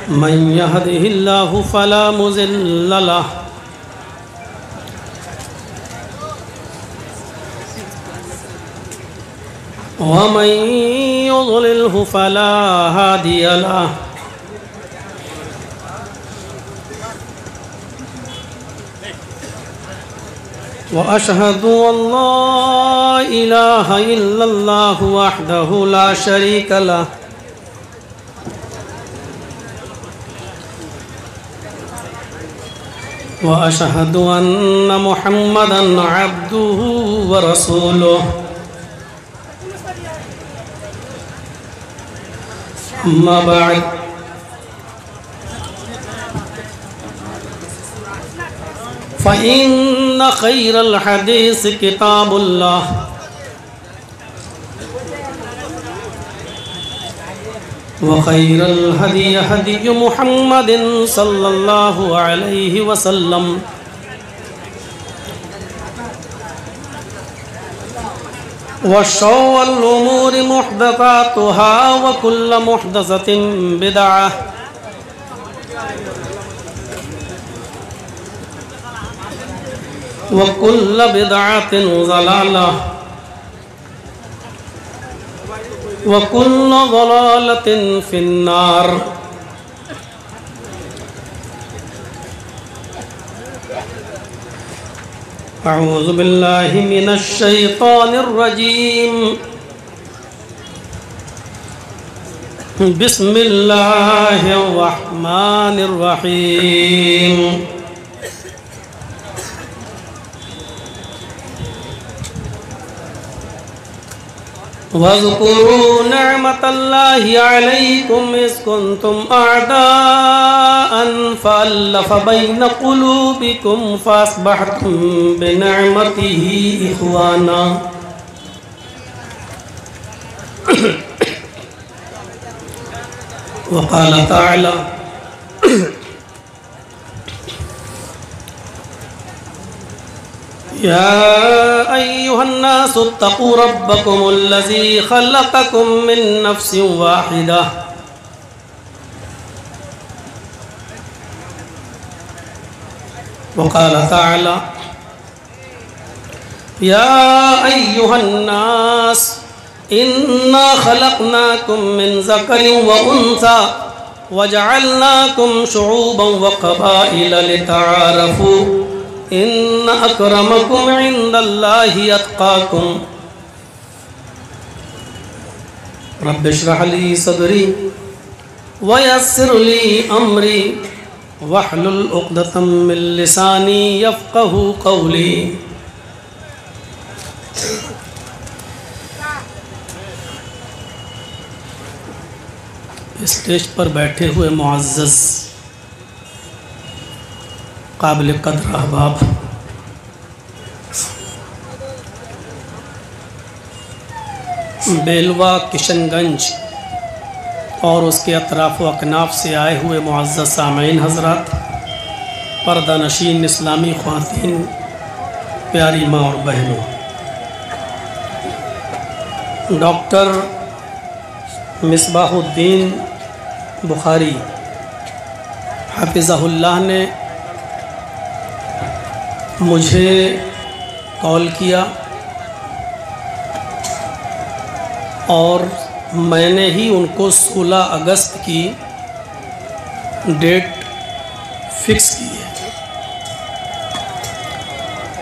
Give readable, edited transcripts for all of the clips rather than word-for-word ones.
من يهده الله فلا مضل له ومن يضلله فلا هادي له وأشهد أن لا إله إلا الله وحده لا شريك له وأشهد أن محمدًا عبده ورسوله أما بعد فإن خير الحديث كتاب الله وخير الهدي هدي محمد صلى الله عليه وسلم وشر الأمور محدثاتها وكل محدثة بدعة وكل بدعة ضلالة وكل ضلالة في النار. أعوذ بالله من الشيطان الرجيم. بسم الله الرحمن الرحيم. واذكروا نعمة الله عليكم إذ كنتم أعداء فألف بين قلوبكم فأصبحتم بنعمته إخوانا وقال تعالى يا أيها الناس اتقوا ربكم الذي خلقكم من نفس واحدة وقال تعالى يا أيها الناس إنا خلقناكم من ذكر وأنثى وجعلناكم شعوبا وقبائل لتعارفوا إن أكرمكم عند الله أتقاكم. رب اشرح لي صدري ويسر لي أمري واحلل عقدة من لساني يفقهوا قولي. اسٹیج پر بیٹھے ہوئے معزز قابل قدر احباب، بیلوا کشن گنج اور اس کے اطراف و اکناف سے آئے ہوئے معزز سامعین حضرات، پردہ نشین اسلامی خواتین، پیاری ماں اور بہنوں، ڈاکٹر مصباح الدین بخاری حفظہ اللہ نے مجھے کال کیا اور میں نے ہی ان کو 16 اگست کی ڈیٹ فکس کی ہے.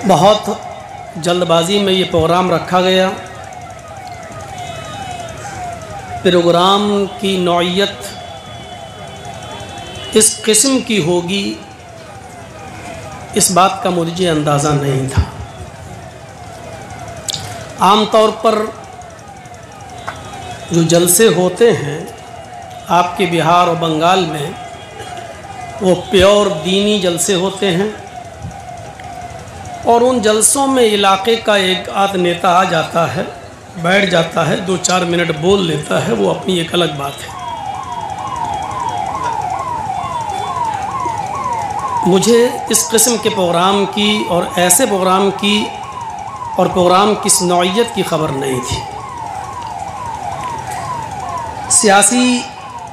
بہت جلد بازی میں یہ پروگرام رکھا گیا. پروگرام کی نوعیت اس قسم کی ہوگی اس بات کا مجھے اندازہ نہیں تھا. عام طور پر جو جلسے ہوتے ہیں آپ کے بہار اور بنگال میں وہ پیور دینی جلسے ہوتے ہیں، اور ان جلسوں میں علاقے کا ایک آدھ نیتا آ جاتا ہے، بیٹھ جاتا ہے، 2-4 منٹ بول لیتا ہے، وہ اپنی ایک الگ بات ہے. مجھے اس قسم کے پروگرام کی اور ایسے پروگرام کی اور پروگرام کس نوعیت کی خبر نہیں تھی. سیاسی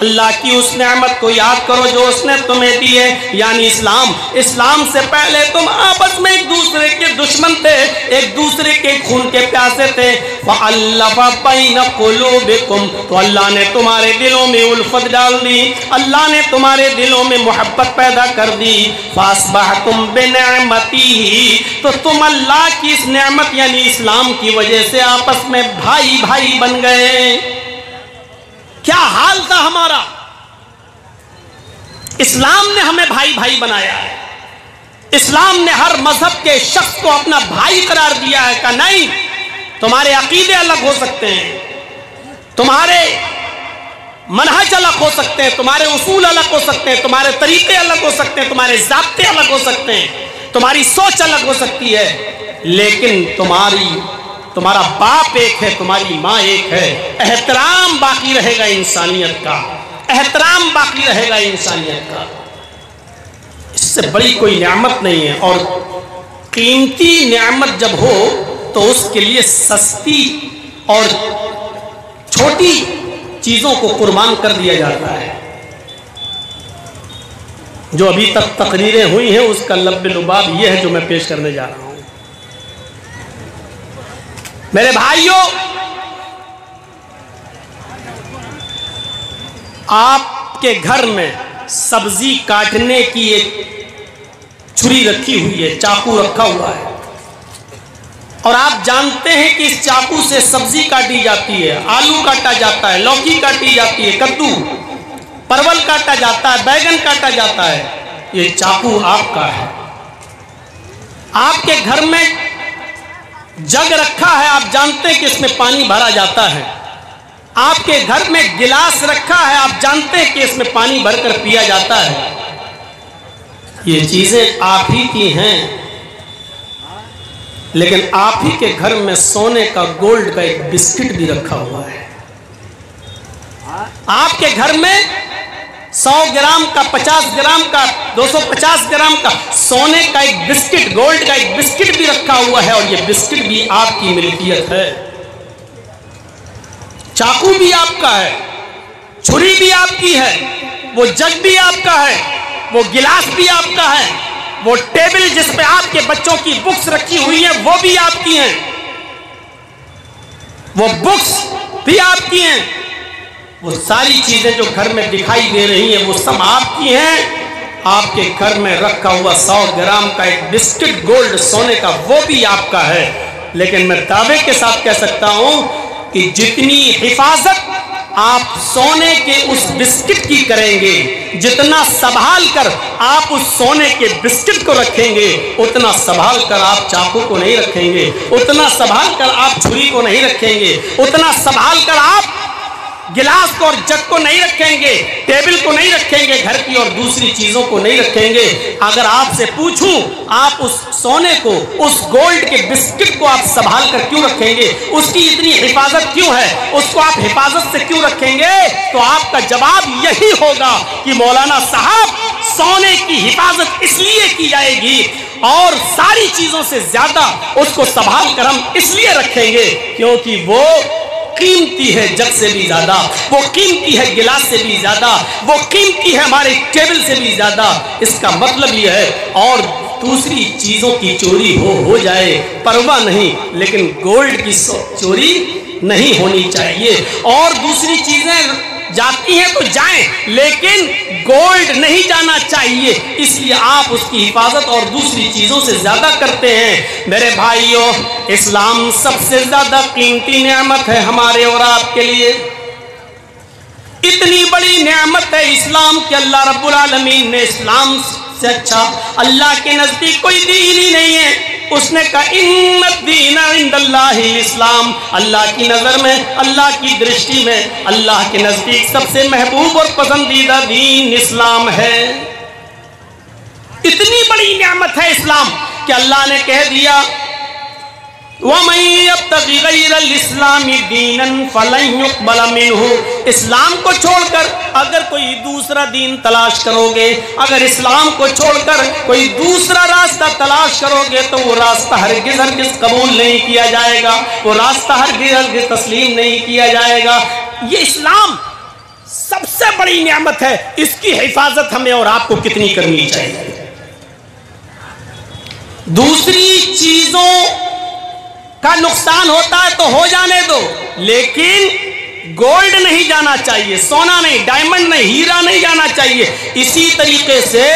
اللہ کی اس نعمت کو یاد کرو جو اس نے تمہیں دی ہے، یعنی اسلام۔ اسلام سے پہلے تم آپس میں ایک دوسرے کے دشمن تھے، ایک دوسرے کے خون کے پیاسے تھے۔ فَأَلَّفَ بَيْنَ قُلُوبِكُمْ، تو اللہ نے تمہارے دلوں میں الفت ڈال دی، اللہ نے تمہارے دلوں میں محبت پیدا کر دی۔ فَأَصْبَحْتُمْ بِنِعْمَتِهِ، تو تم اللہ کی اس نعمت یعنی اسلام کی وجہ سے آپس میں بھائی بھائی بن گئے۔ کیا حال تھا ہمارا؟ اسلام نے ہمیں بھائی بھائی بنایا ہے۔ اسلام نے ہر مذہب کے شخص کو اپنا بھائی قرار دیا ہے کہ نہیں، تمہارے عقیدے الگ ہو سکتے ہیں، تمہارے منہج الگ ہو سکتے ہیں، تمہارے اصول الگ ہو سکتے ہیں، تمہارے طریقے الگ ہو سکتے ہیں، تمہارے ضابطے الگ ہو سکتے ہیں، تمہاری سوچ الگ ہو سکتی ہے، لیکن تمہارا باپ ایک ہے، تمہاری ماں ایک ہے۔ احترام باقی رہے گا انسانیت کا، احترام باقی رہے گا انسانیت کا۔ اس سے بڑی کوئی نعمت نہیں ہے، اور قیمتی نعمت جب ہو تو اس کے لیے سستی اور چھوٹی چیزوں کو قربان کر دیا جاتا ہے۔ جو ابھی تک تقریریں ہوئی ہیں اس کا لب لباب یہ ہے جو میں پیش کرنے جا رہا ہوں۔ میرے بھائیوں، آپ کے گھر میں سبزی کاٹنے کی ایک چھری رکھی ہوئی ہے، چاقو رکھا ہوا ہے، اور آپ جانتے ہیں کہ اس چاقو سے سبزی کاٹی جاتی ہے، آلو کاٹا جاتا ہے، لوکی کاٹی جاتی ہے، کدو، پرول کاٹا جاتا ہے، بیگن کاٹا جاتا ہے۔ یہ چاقو آپ کا ہے۔ آپ کے گھر میں جگ رکھا ہے، آپ جانتے ہیں کہ اس میں پانی بھرا جاتا ہے۔ آپ کے گھر میں گلاس رکھا ہے، آپ جانتے ہیں کہ اس میں پانی بھر کر پیا جاتا ہے۔ یہ چیزیں آپ ہی کی ہیں، لیکن آپ ہی کے گھر میں سونے کا گولڈ کا ایک بسکٹ بھی رکھا ہوا ہے۔ آپ کے گھر میں 100 گرام کا، 50 گرام کا، 250 گرام کا سونے کا ایک بسکٹ، گولڈ کا ایک بسکٹ بھی رکھا ہوا ہے، اور یہ بسکٹ بھی آپ کی ملکیت ہے۔ چاقو بھی آپ کا ہے، چھری بھی آپ کی ہے، وہ جگ بھی آپ کا ہے، وہ گلاس بھی آپ کا ہے، وہ ٹیبل جس پہ آپ کے بچوں کی بکس رکھی ہوئی ہیں وہ بھی آپ کی ہیں، وہ بکس بھی آپ کی ہیں، وہ ساری چیزیں جو گھر میں دکھائی دے رہی ہیں وہ سب آپ کی ہیں۔ آپ کے گھر میں رکھا ہوا 100 گرام کا ایک بسکٹ گولڈ سونے کا وہ بھی آپ کا ہے، لیکن میں دعوے کے ساتھ کہہ سکتا ہوں کہ جتنی حفاظت آپ سونے کے اس بسکٹ کی کریں گے، جتنا سنبھال کر آپ اس سونے کے بسکٹ کو رکھیں گے، اتنا سنبھال کر آپ چاقو کو نہیں رکھیں گے، اتنا سنبھال کر آپ چھری کو نہیں رکھیں گے، اتنا سنبھال کر آپ گلاس کو اور جگ کو نہیں رکھیں گے، ٹیبل کو نہیں رکھیں گے، گھر کی اور دوسری چیزوں کو نہیں رکھیں گے۔ اگر آپ سے پوچھوں آپ اس سونے کو، اس گولڈ کے بسکٹ کو آپ سنبھال کر کیوں رکھیں گے، اس کی اتنی حفاظت کیوں ہے، اس کو آپ حفاظت سے کیوں رکھیں گے، تو آپ کا جواب یہی ہوگا کہ مولانا صاحب سونے کی حفاظت اس لیے کی جائے گی اور ساری چیزوں سے زیادہ اس کو سنبھال کر ہم اس لیے رکھیں گے کیونکہ وہ قیمتی ہے جگ سے بھی زیادہ، وہ قیمتی ہے گلاس سے بھی زیادہ، وہ قیمتی ہے ہمارے ٹیبل سے بھی زیادہ۔ اس کا مطلب یہ ہے، اور دوسری چیزوں کی چوری ہو جائے پرواہ نہیں، لیکن گولڈ کی چوری نہیں ہونی چاہیے۔ اور دوسری چیزیں جاتی ہیں تو جائیں، لیکن گولڈ نہیں جانا چاہیے، اس لیے آپ اس کی حفاظت اور دوسری چیزوں سے زیادہ کرتے ہیں۔ میرے بھائیوں، اسلام سب سے زیادہ قیمتی نعمت ہے ہمارے اور آپ کے لیے۔ اتنی بڑی نعمت ہے اسلام کہ اللہ رب العالمین نے اسلام سے اچھا اللہ کے نزدیک کوئی دین ہی نہیں ہے۔ اس نے کہا ان الدین عند اللہ الاسلام، اللہ کی نظر میں، اللہ کی درشٹی میں، اللہ کے نزدیک سب سے محبوب اور پسندیدہ دین اسلام ہے۔ اتنی بڑی نعمت ہے اسلام کہ اللہ نے کہہ دیا وَمَن يَبْتَغِ غَيْرَ الْإِسْلَامِ دِينًا فَلَن يُقْبَلَ مِنْهُ، اسلام کو چھوڑ کر اگر کوئی دوسرا دین تلاش کرو گے، اگر اسلام کو چھوڑ کر کوئی دوسرا راستہ تلاش کرو گے تو وہ راستہ ہرگز قبول نہیں کیا جائے گا، وہ راستہ ہرگز تسلیم نہیں کیا جائے گا۔ یہ اسلام سب سے بڑی نعمت ہے، اس کی حفاظت ہمیں اور آپ کو کتنی کرنی چاہیے۔ دوسری چیزوں کا نقصان ہوتا ہے تو ہو جانے دو، لیکن گولڈ نہیں جانا چاہیے، سونا نہیں، ڈائمنڈ نہیں، ہیرا نہیں جانا چاہیے۔ اسی طریقے سے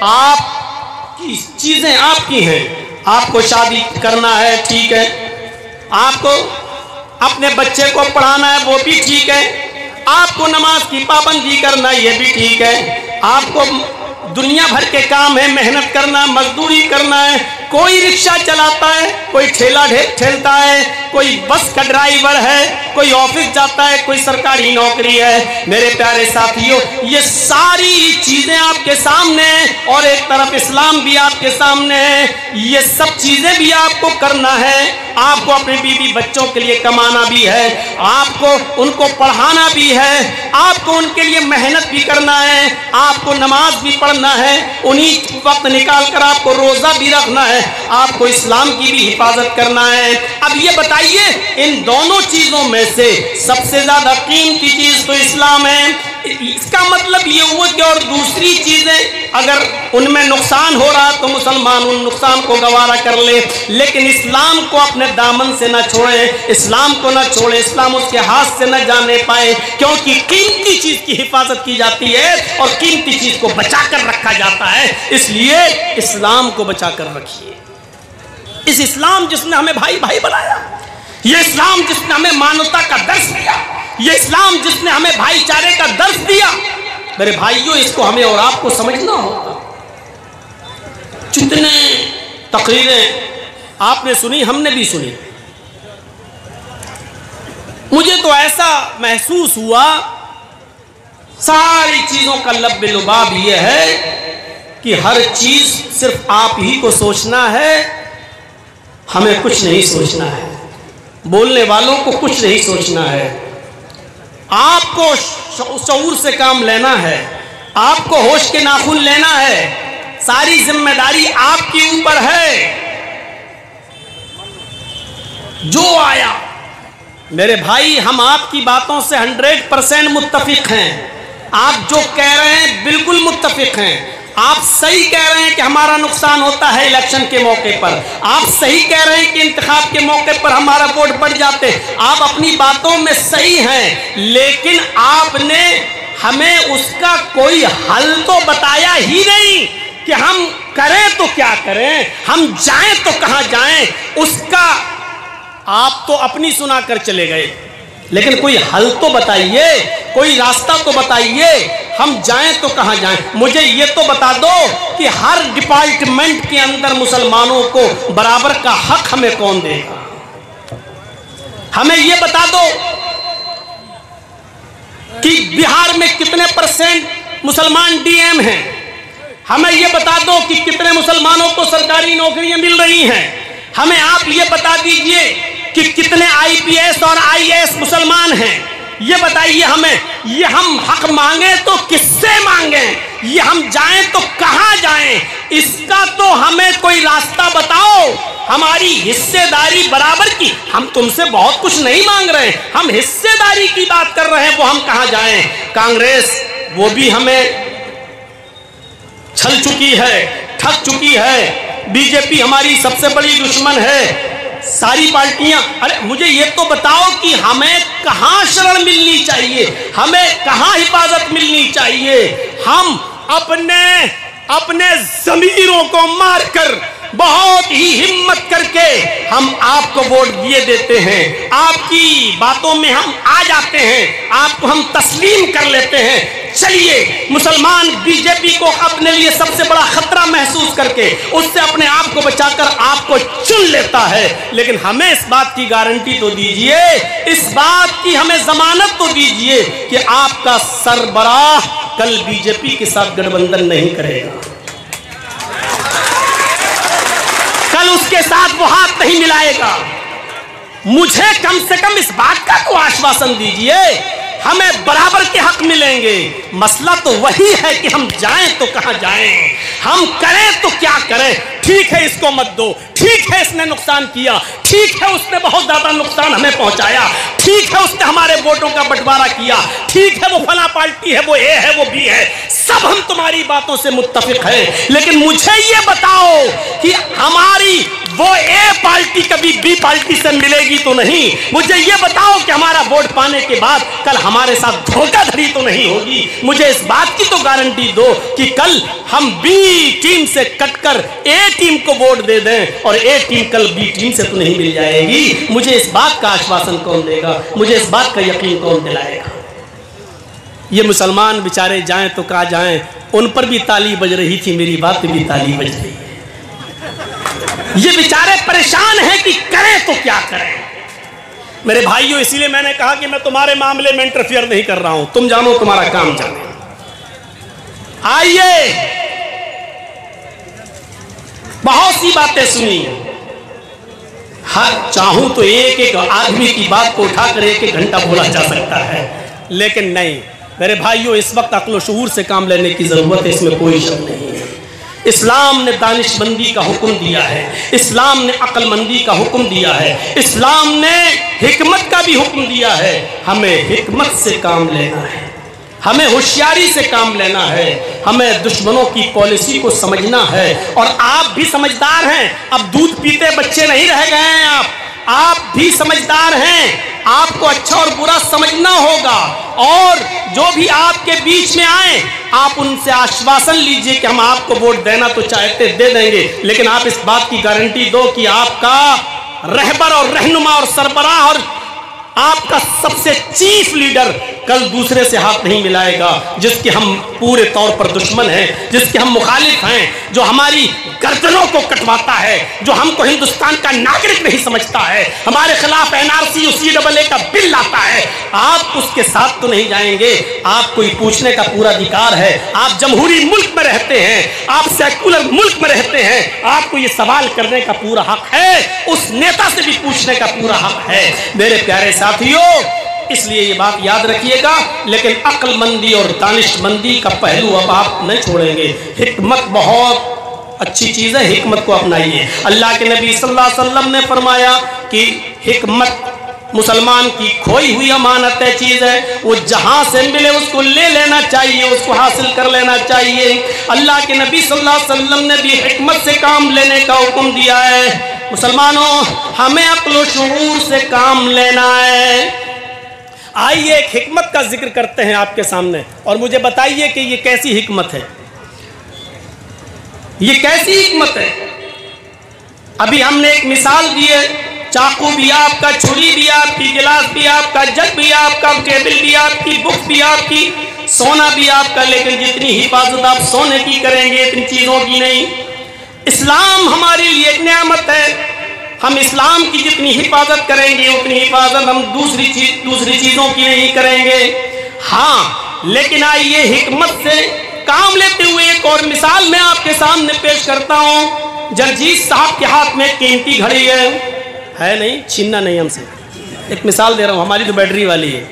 آپ کی چیزیں آپ کی ہیں، آپ کو شادی کرنا ہے، ٹھیک ہے، آپ کو اپنے بچے کو پڑھانا ہے، وہ بھی ٹھیک ہے، آپ کو نماز کی پابندی کرنا ہے، یہ بھی ٹھیک ہے، آپ کو دنیا بھر کے کام ہے، محنت کرنا، مزدوری کرنا ہے، کوئی رکشہ چلاتا ہے، کوئی ٹھیلا ٹھیلتا ہے، کوئی بس کا ڈرائیور ہے، کوئی آفس جاتا ہے، کوئی سرکاری نوکری ہے۔ میرے پیارے ساتھیوں، یہ ساری چیزیں آپ کے سامنے ہیں، اور ایک طرف اسلام بھی آپ کے سامنے ہے، یہ سب چیزیں بھی آپ کو کرنا ہے۔ آپ کو اپنے بیوی بچوں کے لیے کمانا بھی ہے، آپ کو ان کو پڑھانا بھی ہے، آپ کو ان کے لیے محنت بھی کرنا ہے، آپ کو نماز بھی پڑھنا ہے، انہی وقت نکال کر آپ کو روزہ بھی رکھنا ہے، آپ کو اسلام کی بھی حفاظت کرنا ہے۔ اب یہ بتائیے، ان دونوں چیزوں میں سے سب سے زیادہ قیمتی چیز تو اسلام ہے۔ اس کا مطلب یہ ہوا کہ اور دوسری چیزیں اگر ان میں نقصان ہو رہا تو مسلمان ان نقصان کو گوارا کر لے، لیکن اسلام کو اپنے دامن سے نہ چھوڑے، اسلام کو نہ چھوڑے، اسلام اس کے ہاتھ سے نہ جانے پائے، کیونکہ قیمتی چیز کی حفاظت کی جاتی ہے اور قیمتی چیز کو بچا کر رکھا جاتا ہے، اس لیے اسلام کو بچا کر رکھیے۔ اس اسلام جس نے ہمیں بھائی بھائی بنایا، یہ اسلام جس نے ہمیں مانوتا کا درس دیا، یہ اسلام جس نے ہمیں بھائی چارے کا درس دیا، میرے بھائیوں اس کو ہمیں اور آپ کو سمجھنا ہوگا۔ جتنے تقریریں آپ نے سنی، ہم نے بھی سنی، مجھے تو ایسا محسوس ہوا ساری چیزوں کا لب لباب یہ ہے کہ ہر چیز صرف آپ ہی کو سوچنا ہے، ہمیں کچھ نہیں سوچنا ہے، بولنے والوں کو کچھ نہیں سوچنا ہے، آپ کو شعور سے کام لینا ہے، آپ کو ہوش کے ناخن لینا ہے، ساری ذمہ داری آپ کے اوپر ہے۔ جو آیا میرے بھائی، ہم آپ کی باتوں سے 100% متفق ہیں، آپ جو کہہ رہے ہیں بالکل متفق ہیں، آپ صحیح کہہ رہے ہیں کہ ہمارا نقصان ہوتا ہے الیکشن کے موقع پر، آپ صحیح کہہ رہے ہیں کہ انتخاب کے موقع پر ہمارا ووٹ بڑھ جاتے، آپ اپنی باتوں میں صحیح ہیں، لیکن آپ نے ہمیں اس کا کوئی حل تو بتایا ہی نہیں کہ ہم کریں تو کیا کریں، ہم جائیں تو کہاں جائیں۔ اس کا آپ تو اپنی سنا کر چلے گئے، لیکن کوئی حل تو بتائیے، کوئی راستہ تو بتائیے، ہم جائیں تو کہاں جائیں۔ مجھے یہ تو بتا دو کہ ہر ڈپارٹمنٹ کے اندر مسلمانوں کو برابر کا حق ہمیں کون دے گا؟ ہمیں یہ بتا دو کہ بہار میں کتنے % مسلمان ڈی ایم ہیں، ہمیں یہ بتا دو کہ کتنے مسلمانوں کو سرکاری نوکریاں مل رہی ہیں، ہمیں آپ یہ بتا دیجئے کہ کتنے IPS اور IAS مسلمان ہیں، یہ بتائیے ہمیں۔ یہ ہم حق مانگیں تو کس سے مانگیں، یہ ہم جائیں تو کہاں جائیں، اس کا تو ہمیں کوئی راستہ بتاؤ، ہماری حصے داری برابر کی۔ ہم تم سے بہت کچھ نہیں مانگ رہے ہیں، ہم حصے داری کی بات کر رہے ہیں، وہ ہم کہاں جائیں۔ کانگریس وہ بھی ہمیں چھل چکی ہے، ٹھگ چکی ہے، BJP ہماری سب سے بڑی دشمن ہے، ساری پارٹیاں۔ ارے مجھے یہ تو بتاؤ کہ ہمیں کہاں شرن ملنی چاہیے، ہمیں کہاں حفاظت ملنی چاہیے۔ ہم اپنے ضمیروں کو مار کر، بہت ہی ہمت کر کے ہم آپ کو ووٹ دیے دیتے ہیں، آپ کی باتوں میں ہم آ جاتے ہیں، آپ کو ہم تسلیم کر لیتے ہیں۔ چلیے، مسلمان BJP کو اپنے لیے سب سے بڑا خطرہ محسوس کر کے اس سے اپنے آپ کو بچا کر آپ کو چن لیتا ہے، لیکن ہمیں اس بات کی گارنٹی تو دیجئے، اس بات کی ہمیں ضمانت تو دیجئے کہ آپ کا سربراہ کل BJP کے ساتھ گٹھ بندھن نہیں کرے گا، کل اس کے ساتھ وہ ہاتھ نہیں ملائے گا۔ مجھے کم سے کم اس بات کا تو آشواسن دیجئے، ہمیں برابر کے حق ملیں گے. مسئلہ تو وہی ہے کہ ہم جائیں تو کہاں جائیں, ہم کریں تو کیا کریں. ٹھیک ہے اس کو مت دو, ٹھیک ہے اس نے نقصان کیا, ٹھیک ہے اس نے بہت زیادہ نقصان ہمیں پہنچایا, ٹھیک ہے اس نے ہمارے ووٹوں کا بٹوارا کیا, ٹھیک ہے وہ فلاں پارٹی ہے, وہ اے ہے, وہ بی ہے, سب ہم تمہاری باتوں سے متفق ہیں, لیکن مجھے یہ بتاؤ کہ ہماری وہ اے پارٹی کبھی بی پارٹی سے ملے گی تو نہیں. مجھے یہ بتاؤ کہ ہمارا ووٹ پانے کے بعد کل ہمارے ساتھ دھوکہ دھڑی تو نہیں ہوگی. مجھے اس بات کی تو گارنٹی دو کہ کل ہم بی ٹیم سے کٹ کر اے ٹیم کو ووٹ دے دیں اور اے ٹیم کل بی ٹیم سے تو نہیں مل جائے گی. مجھے اس بات کا آشواسن کون دے گا, مجھے اس بات کا یقین کون دلائے گا. یہ مسلمان بیچارے جائیں تو کہاں جائیں, ان پر بھی تالی بج رہی تھی, میری بات پہ بھی تالی بج رہی ہے. یہ بیچارے پریشان ہیں کہ کریں تو کیا کریں. میرے بھائیوں, اسی لیے میں نے کہا کہ میں تمہارے معاملے میں انٹرفیئر نہیں کر رہا ہوں, تم جانو تمہارا کام جانے. آئیے, بہت سی باتیں سنی, ہر چاہوں تو ایک ایک آدمی کی بات کو اٹھا کر ایک ایک گھنٹہ بولا جا سکتا ہے, لیکن نہیں میرے بھائیوں, اس وقت عقل و شعور سے کام لینے کی ضرورت ہے, اس میں کوئی شک نہیں ہے. اسلام نے دانش مندی کا حکم دیا ہے, اسلام نے عقل مندی کا حکم دیا ہے, اسلام نے حکمت کا بھی حکم دیا ہے. ہمیں حکمت سے کام لینا ہے, ہمیں ہوشیاری سے کام لینا ہے, ہمیں دشمنوں کی پالیسی کو سمجھنا ہے. اور آپ بھی سمجھدار ہیں, اب دودھ پیتے بچے نہیں رہ گئے ہیں, آپ بھی سمجھدار ہیں, آپ کو اچھا اور برا سمجھنا ہوگا. اور جو بھی آپ کے بیچ میں آئیں آپ ان سے آشواسن لیجئے کہ ہم آپ کو ووٹ دینا تو چاہتے دے دیں گے, لیکن آپ اس بات کی گارنٹی دو کہ آپ کا رہبر اور رہنما اور سربراہ اور آپ کا سب سے چیف لیڈر کل دوسرے سے ہاتھ نہیں ملائے گا جس کے ہم پورے طور پر دشمن ہیں, جس کے ہم مخالف ہیں, جو ہماری گردنوں کو کٹواتا ہے, جو ہم کو ہندوستان کا ناگرک نہیں سمجھتا ہے, ہمارے خلاف NRC اور CAA کا بل لاتا ہے. آپ اس کے ساتھ تو نہیں جائیں گے. آپ کو یہ پوچھنے کا پورا ادھیکار ہے, آپ جمہوری ملک میں رہتے ہیں, آپ سیکولر ملک میں رہتے ہیں, آپ کو یہ سوال کرنے کا پورا حق ہے, اس نیتا سے بھی پوچھنے کا پورا حق ہے. میرے پیارے ساتھیوں, اس لیے یہ بات یاد رکھیے گا, لیکن عقل مندی اور دانش مندی کا پہلو اب آپ نہیں چھوڑیں گے. حکمت بہت اچھی چیز ہے, حکمت کو اپنائیے. اللہ کے نبی صلی اللہ علیہ وسلم نے فرمایا کہ حکمت مسلمان کی کھوئی ہوئی امانت ہے, چیز ہے, وہ جہاں سے ملے اس کو لے لینا چاہیے, اس کو حاصل کر لینا چاہیے. اللہ کے نبی صلی اللہ علیہ وسلم نے بھی حکمت سے کام لینے کا حکم دیا ہے. مسلمانوں, ہمیں عقل و شعور سے کام لینا ہے. آئیے ایک حکمت کا ذکر کرتے ہیں آپ کے سامنے, اور مجھے بتائیے کہ یہ کیسی حکمت ہے, یہ کیسی حکمت ہے. ابھی ہم نے ایک مثال دی ہے, چاقو بھی آپ کا, چھری بھی آپ کی, گلاس بھی آپ کا, جگ بھی آپ کا, ٹیبل بھی آپ کی, بک بھی آپ کی, سونا بھی آپ کا, لیکن جتنی حفاظت آپ سونے کی کریں گے اتنی چیزوں کی نہیں. اسلام ہمارے لیے ایک نعمت ہے, ہم اسلام کی جتنی حفاظت کریں گے اتنی حفاظت ہم دوسری چیزوں کی نہیں کریں گے. ہاں, لیکن آئیے حکمت سے کام لیتے ہوئے ایک اور مثال میں آپ کے سامنے پیش کرتا ہوں. جرجیت صاحب کے ہاتھ میں قیمتی گھڑی ہے نہیں, چھیننا نہیں ہم سے, ایک مثال دے رہا ہوں, ہماری تو بیٹری والی ہے.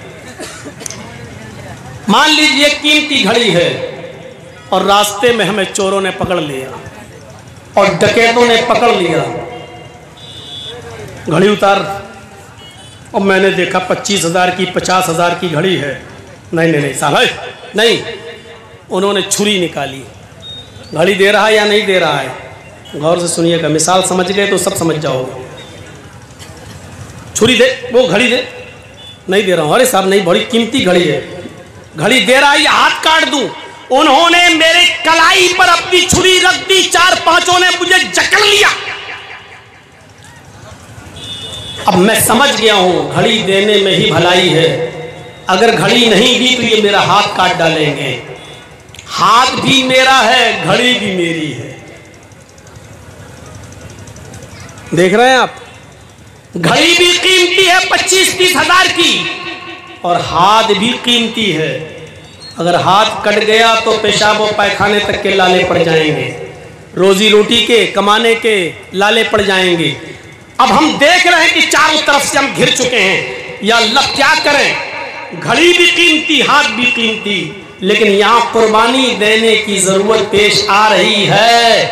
مان لیجئے قیمتی گھڑی ہے اور راستے میں ہمیں چوروں نے پکڑ لیا اور ڈکیتوں نے پکڑ لیا. گھڑی اتار, اور میں نے دیکھا 25,000 کی 50,000 کی گھڑی ہے. نہیں صاحب نہیں, انہوں نے چھری نکالی. گھڑی دے رہا ہے یا نہیں دے رہا ہے, غور سے سنیے گا, مثال سمجھ گئے تو سب سمجھ جاؤ گے. چھری دے, وہ گھڑی دے, نہیں دے رہا ہوں. ارے صاحب نہیں, بڑی قیمتی گھڑی ہے. گھڑی دے رہا ہے, ہاتھ کاٹ دوں. انہوں نے میرے کلائی پر اپنی چھری رکھ دی, 4-5 نے مجھے جکڑ لیا. اب میں سمجھ گیا ہوں گھڑی دینے میں ہی بھلائی ہے, اگر گھڑی نہیں دی تو یہ میرا ہاتھ کاٹ ڈالیں گے. ہاتھ بھی میرا ہے, گھڑی بھی میری ہے. دیکھ رہے ہیں آپ, گھڑی بھی قیمتی ہے 25-30 ہزار کی, اور ہاتھ بھی قیمتی ہے. اگر ہاتھ کٹ گیا تو پیشاب و پائخانے تک کے لالے پڑ جائیں گے, روزی روٹی کے, کمانے کے لالے پڑ جائیں گے. اب ہم دیکھ رہے ہیں کہ چاروں طرف سے ہم گھر چکے ہیں. یا اللہ کیا کریں, گھڑی بھی قیمتی، ہاتھ بھی قیمتی، لیکن یہاں قربانی دینے کی ضرورت پیش آ رہی ہے،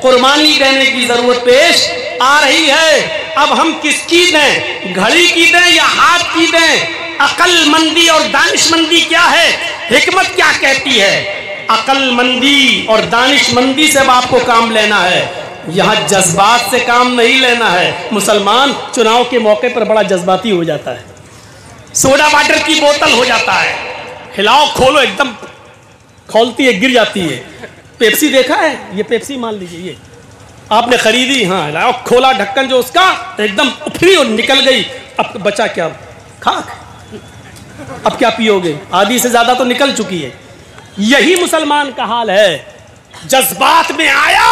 قربانی دینے کی ضرورت پیش آ رہی ہے۔ اب ہم کس کی دیں؟ گھڑی کی دیں یا ہاتھ کی دیں؟ عقل مندی اور دانش مندی کیا ہے؟ حکمت کیا کہتی ہے؟ عقل مندی اور دانش مندی سے آپ کو کام لینا ہے، یہاں جذبات سے کام نہیں لینا ہے۔ مسلمان چناؤ کے موقع پر بڑا جذباتی ہو جاتا ہے، سوڈا واٹر کی بوتل ہو جاتا ہے، ہلاؤ کھولو ایک دم کھولتی ہے گر جاتی ہے۔ پیپسی دیکھا ہے؟ یہ پیپسی مان لیجئے، یہ آپ نے خریدی، ہاں ہلاؤ کھولا ڈھکن جو اس کا ایک دم اپھری اور نکل گئی، اب بچا کیا؟ کھاک۔ اب کیا پیو گے؟ آدھی سے زیادہ تو نکل چکی ہے۔ یہی مسلمان کا حال ہے، جذبات میں آیا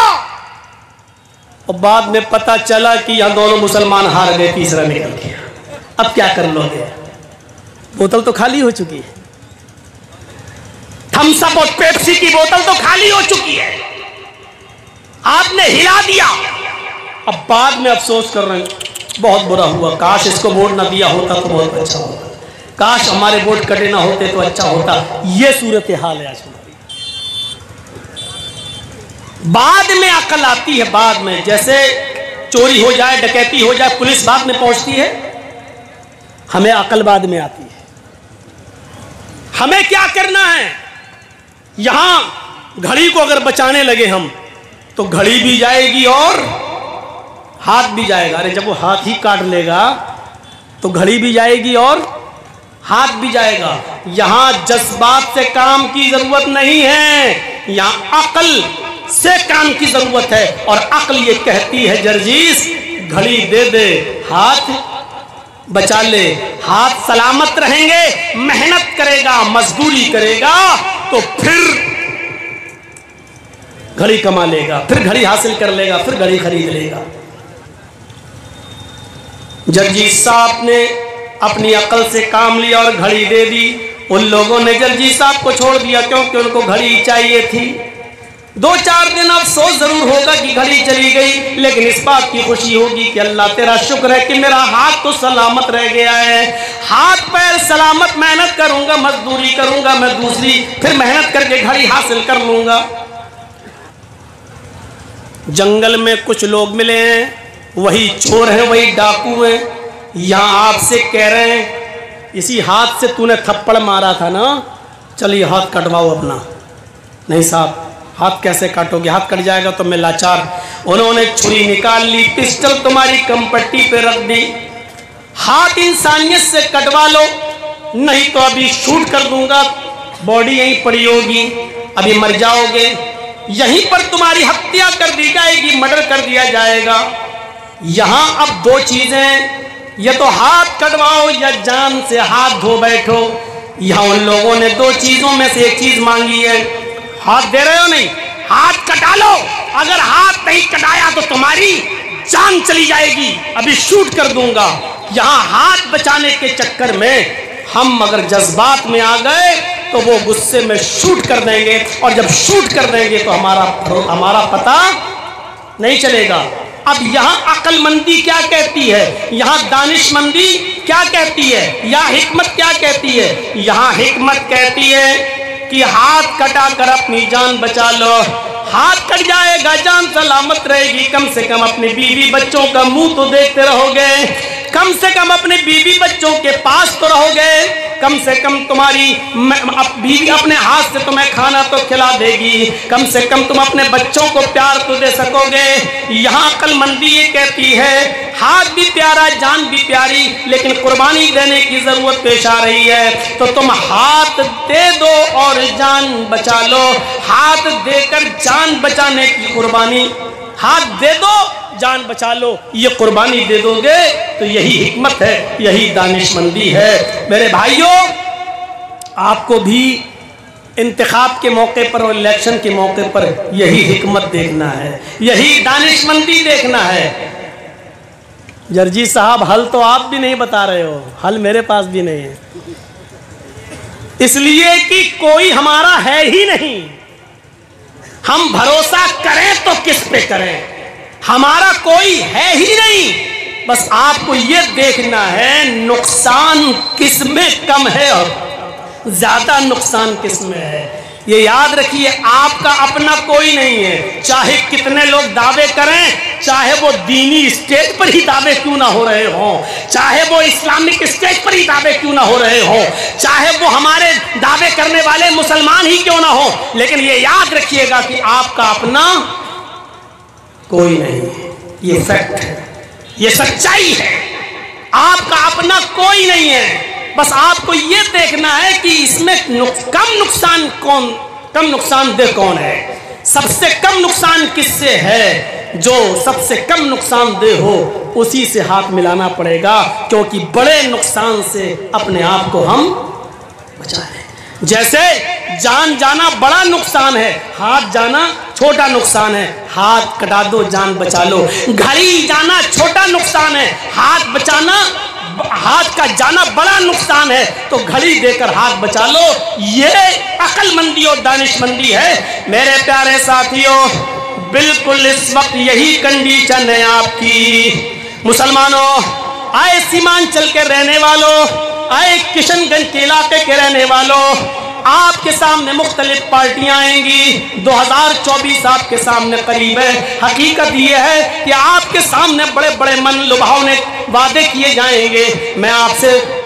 اور بعد میں پتا چلا کہ یہاں دونوں مسلمان ہار گئے، تیسرا نکل گیا۔ اب کیا کر لو گے؟ بوتل تو خالی ہو چکی ہے، تھمس اپ اور پیپسی کی بوتل تو خالی ہو چکی ہے، آپ نے ہلا دیا۔ اب بعد میں افسوس کر رہے ہیں بہت برا ہوا، کاش اس کو ووٹ نہ دیا ہوتا تو بہت اچھا ہوتا، کاش ہمارے ووٹ کٹے نہ ہوتے تو اچھا ہوتا۔ یہ صورتحال ہے آج ہماری۔ بعد میں عقل آتی ہے، بعد میں جیسے چوری ہو جائے، ڈکیتی ہو جائے، پولیس بعد میں پہنچتی ہے، ہمیں عقل بعد میں آتی ہے۔ ہمیں کیا کرنا ہے؟ یہاں گھڑی کو اگر بچانے لگے ہم تو گھڑی بھی جائے گی اور ہاتھ بھی جائے گا۔ ارے جب وہ ہاتھ ہی کاٹ لے گا تو گھڑی بھی جائے گی اور ہاتھ بھی جائے گا۔ یہاں جذبات سے کام کی ضرورت نہیں ہے، یہاں عقل سے کام کی ضرورت ہے، اور عقل یہ کہتی ہے جرجیس گھڑی دے دے، ہاتھ بچا لے۔ ہاتھ سلامت رہیں گے، محنت کرے گا، مزدوری کرے گا تو پھر گھڑی کما لے گا، پھر گھڑی حاصل کر لے گا، پھر گھڑی خرید لے گا۔ جرجیس صاحب نے اپنی عقل سے کام لیا اور گھڑی دے دی۔ ان لوگوں نے جرجیس صاحب کو چھوڑ دیا کیونکہ ان کو گھڑی چاہیے تھی۔ 2-4 دن افسوس ضرور ہوگا کہ گھڑی چلی گئی، لیکن اس بات کی خوشی ہوگی کہ اللہ تیرا شکر ہے کہ میرا ہاتھ تو سلامت رہ گیا ہے، ہاتھ پیر سلامت، محنت کروں گا، مزدوری کروں گا، میں دوسری پھر محنت کر کے گھڑی حاصل کر لوں گا۔ جنگل میں کچھ لوگ ملے ہیں، وہی چور ہیں، وہی ڈاکو ہیں، یہاں آپ سے کہہ رہے ہیں اسی ہاتھ سے تو نے تھپڑ مارا تھا نا، چلیے ہاتھ کٹواؤ اپنا۔ نہیں صاحب، ہاتھ کیسے کاٹو گے؟ ہاتھ کٹ جائے گا تو میں لاچار۔ انہوں نے چھری نکال لی، پسٹل تمہاری کم پٹی پہ رکھ دی، ہاتھ انسانیت سے کٹوا لو، نہیں تو ابھی شوٹ کر دوں گا، باڈی یہیں پڑی ہوگی، ابھی مر جاؤ گے، یہیں پر تمہاری ہتیا کر دی جائے گی، مرڈر کر دیا جائے گا۔ یہاں اب 2 چیزیں، یا تو ہاتھ کٹواؤ یا جان سے ہاتھ دھو بیٹھو۔ یہاں ان لوگوں نے 2 چیزوں میں سے ایک چیز مانگی ہے۔ ہاتھ دے رہے ہو؟ نہیں، ہاتھ کٹا لو، اگر ہاتھ نہیں کٹایا تو تمہاری جان چلی جائے گی، ابھی شوٹ کر دوں گا۔ یہاں ہاتھ بچانے کے چکر میں ہم اگر جذبات میں آ گئے تو وہ غصے میں شوٹ کر دیں گے، اور جب شوٹ کر دیں گے تو ہمارا پتہ نہیں چلے گا۔ اب یہاں عقل مندی کیا کہتی ہے، یہاں دانش مندی کیا کہتی ہے، یا حکمت کیا کہتی ہے؟ یہاں حکمت کہتی ہے کہ ہاتھ کٹا کر اپنی جان بچا لو۔ ہاتھ کٹ جائے گا، جان سلامت رہے گی، کم سے کم اپنے بیوی بچوں کا منہ تو دیکھتے رہو گے، کم سے کم اپنے بیوی بچوں کے پاس تو رہو گے، کم سے کم تمہاری بیوی اپنے ہاتھ سے تمہیں کھانا تو کھلا دے گی، کم سے کم تم اپنے بچوں کو پیار تو دے سکو گے۔ یہاں عقل مندی یہ کہتی ہے ہاتھ بھی پیارا، جان بھی پیاری، لیکن قربانی دینے کی ضرورت پیش آ رہی ہے، تو تم ہاتھ دے دو اور جان بچا لو۔ ہاتھ دے کر جان بچانے کی قربانی، ہاتھ دے دو جان بچا لو، یہ قربانی دے دو گے تو یہی حکمت ہے، یہی دانش مندی ہے۔ میرے بھائیوں، آپ کو بھی انتخاب کے موقع پر اور الیکشن کے موقع پر یہی حکمت دیکھنا ہے، یہی دانش مندی دیکھنا ہے۔ جرجیس صاحب، حل تو آپ بھی نہیں بتا رہے ہو، حل میرے پاس بھی نہیں ہے، اس لیے کہ کوئی ہمارا ہے ہی نہیں۔ ہم بھروسہ کریں تو کس پہ کریں؟ ہمارا کوئی ہے ہی نہیں، بس آپ کو یہ دیکھنا ہے نقصان کس میں کم ہے اور زیادہ نقصان کس میں ہے۔ یہ یاد رکھیے آپ کا اپنا کوئی نہیں ہے، چاہے کتنے لوگ دعوے کریں، چاہے وہ دینی اسٹیج پر ہی دعوے کیوں نہ ہو رہے ہوں، چاہے وہ اسلامک اسٹیج پر ہی دعوے کیوں نہ ہو رہے ہوں، چاہے وہ ہمارے دعوے کرنے والے مسلمان ہی کیوں نہ ہوں، لیکن یہ یاد رکھیے گا کہ آپ کا اپنا کوئی نہیں ہے۔ یہ فیکٹ ہے، یہ سچائی ہے، آپ کا اپنا کوئی نہیں ہے۔ بس آپ کو یہ دیکھنا ہے کہ اس میں کم نقصان دہ کون ہے، سب سے کم نقصان کس سے ہے۔ جو سب سے کم نقصان دہ ہو اسی سے ہاتھ ملانا پڑے گا، کیونکہ بڑے نقصان سے اپنے آپ کو ہم بچائیں۔ جیسے جان جانا بڑا نقصان ہے، ہاتھ جانا چھوٹا نقصان ہے، ہاتھ کٹا دو جان بچا لو۔ گھڑی جانا چھوٹا نقصان ہے، ہاتھ کا جانا بڑا نقصان ہے، تو گھڑی دے کر ہاتھ بچا لو۔ یہ عقل مندی اور دانش مندی ہے۔ میرے پیارے ساتھیوں، بالکل اس وقت یہی کنڈیشن ہے آپ کی۔ مسلمانوں، آئے سیمانچل کے رہنے والوں، آئے کشن گنج کے علاقے کے رہنے والوں، آپ کے سامنے مختلف پارٹیاں آئیں گی۔ 2024 آپ کے سامنے قریب ہے۔ حقیقت یہ ہے کہ آپ کے سامنے بڑے بڑے من لبھاؤنے وعدے کیے جائیں گے۔ میں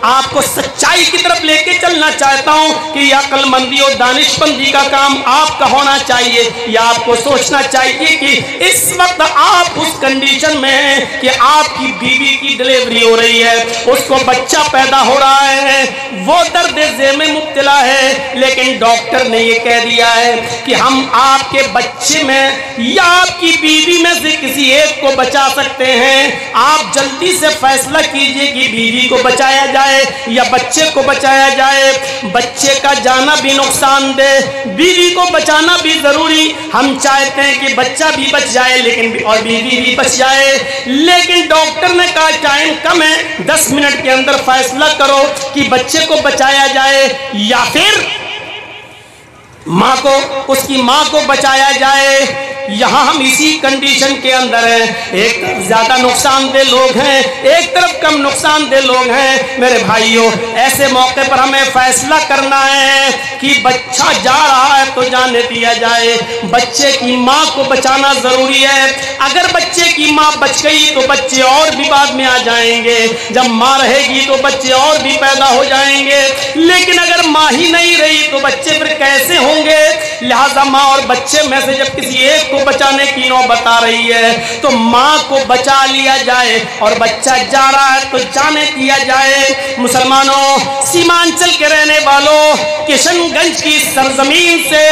آپ کو سچائی کی طرف لے کے چلنا چاہتا ہوں کہ یہ عقل مندی اور دانش مندی کا کام آپ کا ہونا چاہیے، یا آپ کو سوچنا چاہیے کہ اس وقت آپ اس کنڈیشن میں ہیں کہ آپ کی بیوی کی ڈلیوری ہو رہی ہے، اس کو بچہ پیدا ہو رہا ہے، وہ درد ذہ میں مبتلا ہے، لیکن ڈاکٹر نے یہ کہہ دیا ہے کہ ہم آپ کے بچے میں یا آپ کی بیوی میں سے کسی ایک کو بچا سکتے ہیں۔ آپ جلدی سے فیصلہ کیجئے کہ بیوی کو بچایا جائے یا بچے کو بچایا جائے۔ بچے کا جانا بھی نقصان دہ، بیوی کو بچانا بھی ضروری۔ ہم چاہتے ہیں کہ بچہ بھی بچ جائے اور بیوی بھی بچ جائے، لیکن ڈاکٹر نے کہا ٹائم کم ہے، 10 منٹ کے اندر فیصلہ کرو کہ بچے کو بچایا جائے یا پھر اس کی ماں کو بچایا جائے۔ یہاں ہم اسی کنڈیشن کے اندر ہیں، ایک طرف زیادہ نقصان دہ لوگ ہیں، ایک طرف کم نقصان دہ لوگ ہیں۔ میرے بھائیوں، ایسے موقع پر ہمیں فیصلہ کرنا ہے کہ بچہ جا رہا ہے تو جانے دیا جائے، بچے کی ماں کو بچانا ضروری ہے۔ اگر بچے کی ماں بچ گئی تو بچے اور بھی بعد میں آ جائیں گے، جب ماں رہے گی تو بچے اور بھی پیدا ہو جائیں گے، لیکن اگر ماں ہی نہیں رہی تو بچے پھر کیسے ہوں گے؟ لہذا ماں اور بچے میں سے جب کسی ایک کو بچانے کی نوبت آ رہی ہے تو ماں کو بچا لیا جائے، اور بچہ جا رہا ہے تو جانے دیا جائے۔ مسلمانوں، سیمانچل کے رہنے والوں، کشن گنج کی سرزمین سے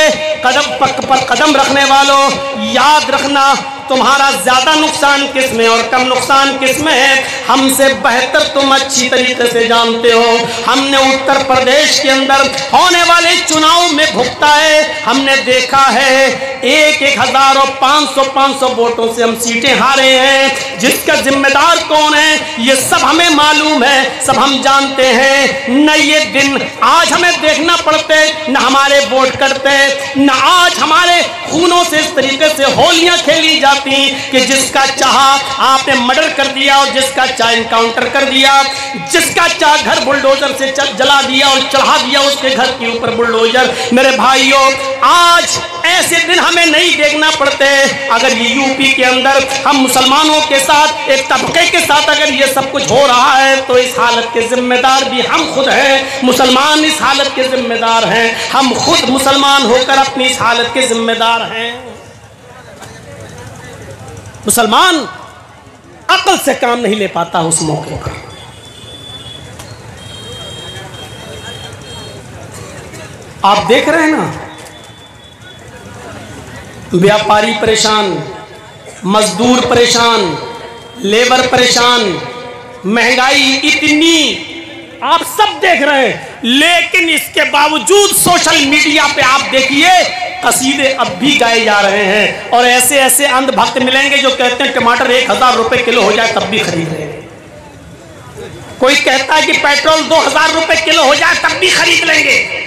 قدم پر قدم رکھنے والوں، یاد رکھنا تمہارا زیادہ نقصان کس میں اور کم نقصان کس میں ہے ہم سے بہتر تم اچھی طریقے سے جانتے ہو۔ ہم نے اتر پردیش کے اندر ہونے والے چناؤ میں بھگتا ہے، ہم نے دیکھا ہے 1,000 اور 500 ووٹوں سے ہم سیٹیں ہارے ہیں۔ جس کا ذمہ دار کون ہے یہ سب ہمیں معلوم ہے، سب ہم جانتے ہیں۔ نہ یہ دن آج ہمیں دیکھنا پڑتے، نہ ہمارے ووٹ کرتے، نہ آج ہمارے خونوں سے اس طریقے سے ہولیاں کھیلی جاتی کہ جس کا چاہا آپ نے مرڈر کر دیا اور جس کا چاہ انکاؤنٹر کر دیا، جس کا چاہ گھر بلڈوزر سے جلا دیا اور چڑھا دیا اس کے گھر کے اوپر بلڈوزر۔ میرے بھائیوں، آج ایسے دن ہمیں نہیں دیکھنا پڑتے۔ اگر یہ یو پی کے اندر ہم مسلمانوں کے ساتھ ایک طبقے کے ساتھ اگر یہ سب کچھ ہو رہا ہے تو اس حالت کے ذمہ دار بھی ہم خود ہیں۔ مسلمان اس حالت کے ذمہ دار ہیں، ہم خود مسلمان ہو کر اپنی اس حالت کے ذمہ دار ہیں۔ مسلمان عقل سے کام نہیں لے پاتا اس موقع پر۔ آپ دیکھ رہے ہیں نا، بیاپاری پریشان، مزدور پریشان، لیبر پریشان، مہنگائی اتنی، آپ سب دیکھ رہے ہیں، لیکن اس کے باوجود سوشل میڈیا پہ آپ دیکھیے قصیدے اب بھی گائے جا رہے ہیں، اور ایسے ایسے اندھ بھکت ملیں گے جو کہتے ہیں ٹماٹر 1,000 روپے کلو ہو جائے تب بھی خرید لیں گے۔ کوئی کہتا ہے کہ پیٹرول 2,000 روپے کلو ہو جائے تب بھی خرید لیں گے۔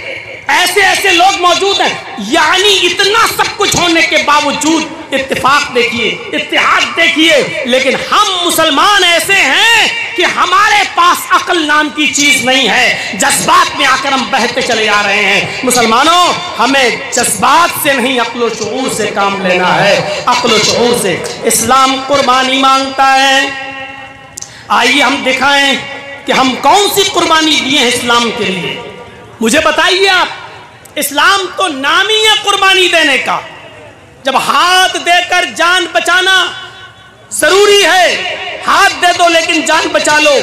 ایسے ایسے لوگ موجود ہیں، یعنی اتنا سب کچھ ہونے کے باوجود اتفاق دیکھیے، اتحاد دیکھیے، لیکن ہم مسلمان ایسے ہیں کہ ہمارے پاس عقل نام کی چیز نہیں ہے، جذبات میں آ کر ہم بہتے چلے جا رہے ہیں۔ مسلمانوں، ہمیں جذبات سے نہیں عقل و شعور سے کام لینا ہے، عقل و شعور سے۔ اسلام قربانی مانگتا ہے۔ آئیے ہم دکھائیں کہ ہم کون سی قربانی دیے ہیں اسلام کے لیے۔ مجھے بتائیے آپ، اسلام تو نام ہی ہے قربانی دینے کا۔ جب ہاتھ دے کر جان بچانا ضروری ہے، ہاتھ دے دو لیکن جان بچا لو،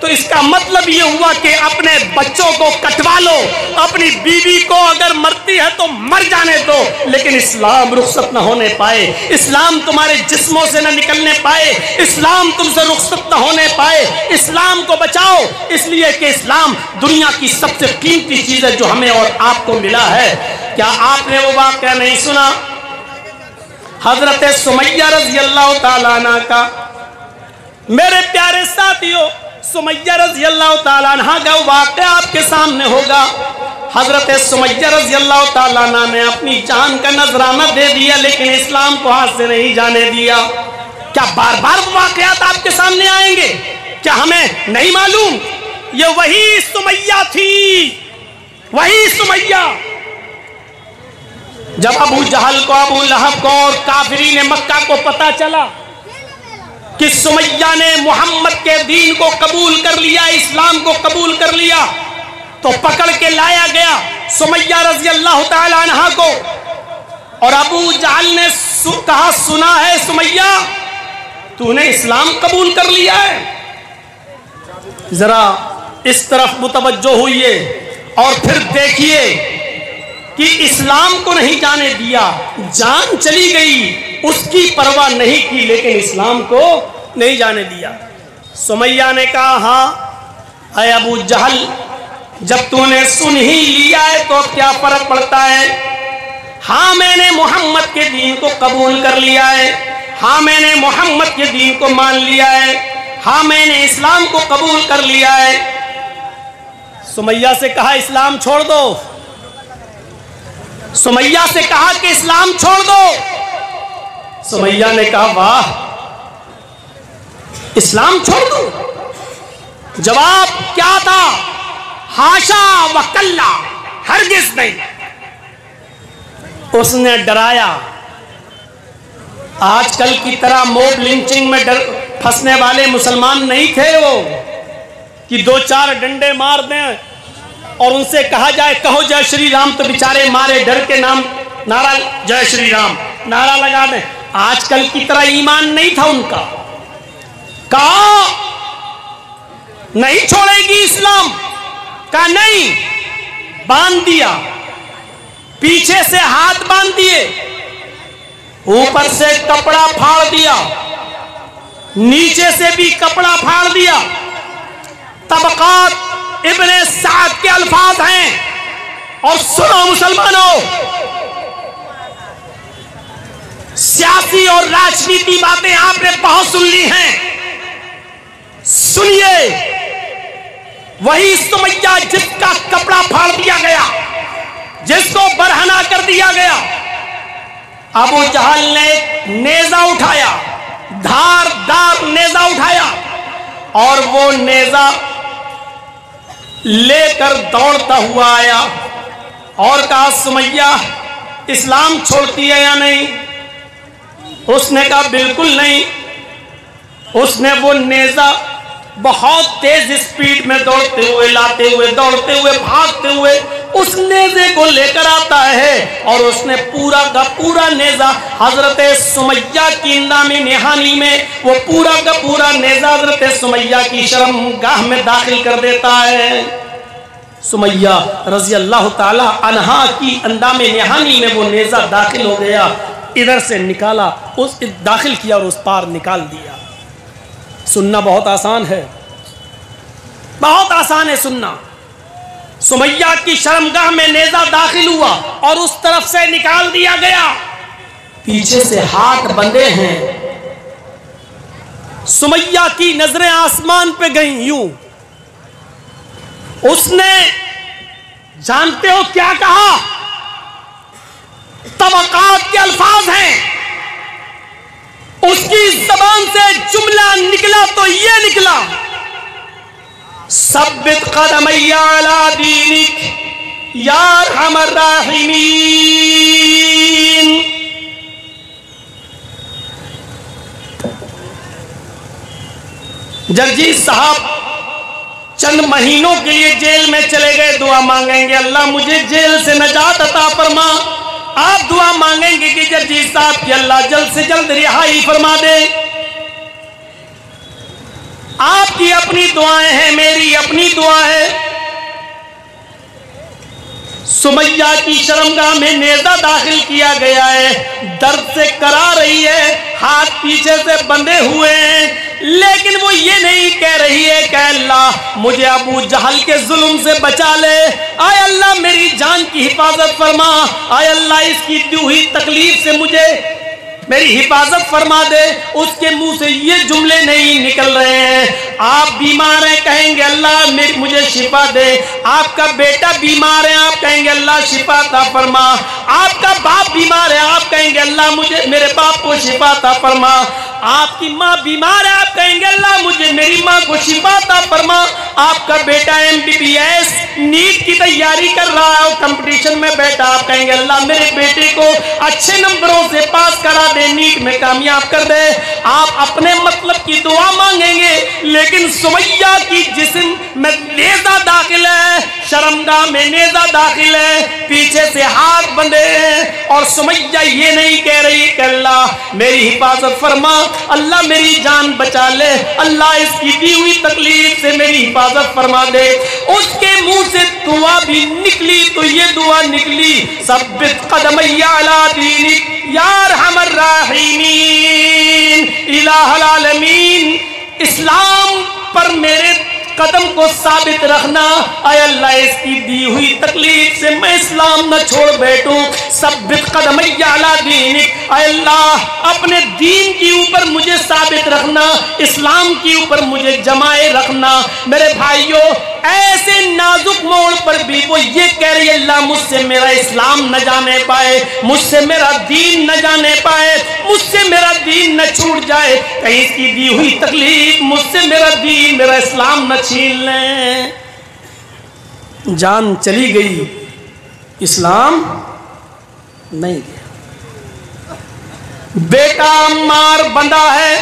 تو اس کا مطلب یہ ہوا کہ اپنے بچوں کو کٹوا لو، اپنی بیوی کو اگر مرتی ہے تو مر جانے دو، لیکن اسلام رخصت نہ ہونے پائے، اسلام تمہارے جسموں سے نہ نکلنے پائے، اسلام تم سے رخصت نہ ہونے پائے۔ اسلام کو بچاؤ، اس لیے کہ اسلام دنیا کی سب سے قیمتی چیز ہے جو ہمیں اور آپ کو ملا ہے۔ کیا آپ نے وہ واقعہ نہیں سنا حضرت سمیہ رضی اللہ تعالیٰ عنہ کا؟ میرے پیارے ساتھیوں، سمیہ رضی اللہ تعالیٰ عنہ کا واقعہ آپ کے سامنے ہوگا۔ حضرت سمیہ رضی اللہ تعالیٰ عنہ نے اپنی جان کا نذرانہ دے دیا، لیکن اسلام کو ہاتھ سے نہیں جانے دیا۔ کیا بار بار واقعات آپ کے سامنے آئیں گے؟ کیا ہمیں نہیں معلوم؟ یہ وہی سمیہ تھی، وہی سمیہ جب ابو جہل کو، ابو لہب کو اور کافرین مکہ کو پتا چلا کہ سمیہ نے محمد کے دین کو قبول کر لیا، اسلام کو قبول کر لیا، تو پکڑ کے لایا گیا سمیہ رضی اللہ تعالی عنہ کو، اور ابو جہل نے کہا سنا ہے سمیہ تو نے اسلام قبول کر لیا ہے؟ ذرا اس طرف متوجہ ہوئیے اور پھر دیکھیے کہ اسلام کو نہیں جانے دیا، جان چلی گئی، اس کی پرواہ نہیں کی، لیکن اسلام کو نہیں جانے دیا۔ سمیہ نے کہا ہاں اے ابو جہل، جب تو نے سن ہی لیا ہے تو اب کیا فرق پڑتا ہے؟ ہاں میں نے محمد کے دین کو قبول کر لیا ہے، ہاں میں نے محمد کے دین کو مان لیا ہے، ہاں میں نے اسلام کو قبول کر لیا ہے۔ سمیہ سے کہا اسلام چھوڑ دو، سمیہ سے کہا کہ اسلام چھوڑ دو۔ سمیہ نے کہا واہ، اسلام چھوڑ دو؟ جواب کیا تھا؟ ہاشا وکلا، ہرگز نہیں۔ اس نے ڈرایا۔ آج کل کی طرح موب لنچنگ میں پھنسنے والے مسلمان نہیں تھے وہ، کہ دو چار ڈنڈے مار دیں اور ان سے کہا جائے کہو جے شری رام، تو بیچارے مارے ڈر کے نام نعرہ جے شری رام نعرہ لگا دیں۔ آج کل کی طرح ایمان نہیں تھا ان کا۔ کہا نہیں چھوڑے گی اسلام، کہا نہیں، باندھ دیا، پیچھے سے ہاتھ باندھ دیے، اوپر سے کپڑا پھاڑ دیا، نیچے سے بھی کپڑا پھاڑ دیا۔ طبقات ابن سعد کے الفاظ ہیں، اور سنو مسلمانوں، سیاسی اور راجنیتی باتیں آپ نے بہت سن لی ہیں، سنیے، وہی سمیہ جس کا کپڑا پھاڑ دیا گیا، جس کو برہنہ کر دیا گیا، ابو جہل نے نیزہ اٹھایا، دھار دار نیزہ اٹھایا، اور وہ نیزہ لے کر دوڑتا ہوا آیا اور کہا سمیہ اسلام چھوڑتی ہے یا نہیں؟ اس نے کہا بالکل نہیں۔ اس نے وہ نیزہ بہت تیز اسپیڈ میں دوڑتے ہوئے، لاتے ہوئے، دوڑتے ہوئے، بھاگتے ہوئے اس نیزے کو لے کر آتا ہے، اور اس نے پورا کا پورا نیزہ حضرت سمیہ کی نامی نہانی میں، وہ پورا کا پورا نیزہ حضرت سمیہ کی شرمگاہ میں داخل کر دیتا ہے۔ سمیہ رضی اللہ تعالی عنہا کی اندام نہانی میں وہ نیزہ داخل ہو گیا، ادھر سے نکالا، اس داخل کیا اور اس پار نکال دیا۔ سننا بہت آسان ہے، بہت آسان ہے سننا۔ سمیہ کی شرمگاہ میں نیزہ داخل ہوا اور اس طرف سے نکال دیا گیا، پیچھے سے ہاتھ بندھے ہیں۔ سمیہ کی نظریں آسمان پہ گئیں یوں، اس نے جانتے ہو کیا کہا؟ طبقات کے الفاظ ہیں، اس کی زبان سے جملہ ثبت قدمی علی دینک یا ارحم الراحمین۔ جرجیت صاحب چند مہینوں کے لیے جیل میں چلے گئے، دعا مانگیں گے اللہ مجھے جیل سے نجات عطا فرما۔ آپ دعا مانگیں گے کہ جرجیت صاحب کی اللہ جلد سے جلد رہائی فرما دے۔ آپ کی اپنی دعائیں ہیں، میری اپنی دعا ہے۔ سمیہ کی شرمگاہ میں نیزہ داخل کیا گیا ہے، درد سے کرا رہی ہے، ہاتھ پیچھے سے بندھے ہوئے ہیں، لیکن وہ یہ نہیں کہہ رہی ہے کہ اللہ مجھے ابو جہل کے ظلم سے بچا لے، آئے اللہ میری جان کی حفاظت فرما، آئے اللہ اس کی دی ہوئی تکلیف سے مجھے میری حفاظت فرما دے۔ اس کے منہ سے یہ جملے نہیں نکل رہے ہیں۔ آپ بیمار ہیں، کہیں گے اللہ مجھے شفا دے۔ آپ کا بیٹا بیمار ہے، آپ کہیں گے اللہ شفا عطا فرما۔ آپ کا باپ بیمار ہے، آپ کہیں گے اللہ مجھے میرے باپ کو شفا عطا فرما۔ آپ کی ماں بیمار ہے، آپ کہیں گے اللہ مجھے میری ماں کو شفا عطا فرما۔ آپ کا بیٹا MBBS نیٹ کی تیاری کر رہا ہے اور کمپٹیشن میں بیٹا، آپ کہیں گے اللہ میرے بیٹے کو اچھے نمبروں سے پاس کرا دے، نیٹ میں کامیاب کر دے۔ آپ اپنے مطلب کی دعا مانگیں گے، لیکن سمیہ کی جسم میں نیزہ داخل ہے، شرمگاہ میں نیزہ داخل ہے، پیچھے سے ہاتھ بندھے ہیں، اور سمیہ یہ نہیں کہہ رہی کہ اللہ میری حفاظت فرما، اللہ میری جان بچا لے، اللہ اس کی دی ہوئی تکلیف سے میری حفاظت فرما دے۔ اس کے منہ سے دعا بھی نکلی تو یہ دعا نکلی، ثبت قدمی علی دینک یا ارحم الراحمین۔ الہ العالمین، اسلام پر میرے قدم کو ثابت رکھنا، اے اللہ اس کی دی ہوئی تکلیف سے میں اسلام نہ چھوڑ بیٹھوں۔ ثبت قدمی علی دینک، اے اللہ اپنے دین کی اوپر مجھے ثابت رکھنا، اسلام کی اوپر مجھے جمائے رکھنا۔ میرے بھائیوں، ایسے نازک موڑ پر بھی وہ یہ کہہ رہی ہے اللہ مجھ سے میرا اسلام نہ جانے پائے، مجھ سے میرا دین نہ جانے پائے، مجھ سے میرا دین نہ چھوٹ جائے، کہیں اس کی دی ہوئی تکلیف مجھ سے میرا دین میرا اسلام نہ چھین لیں۔ جان چلی گئی، اسلام نہیں گیا۔ بیٹا عمار بندہ ہے،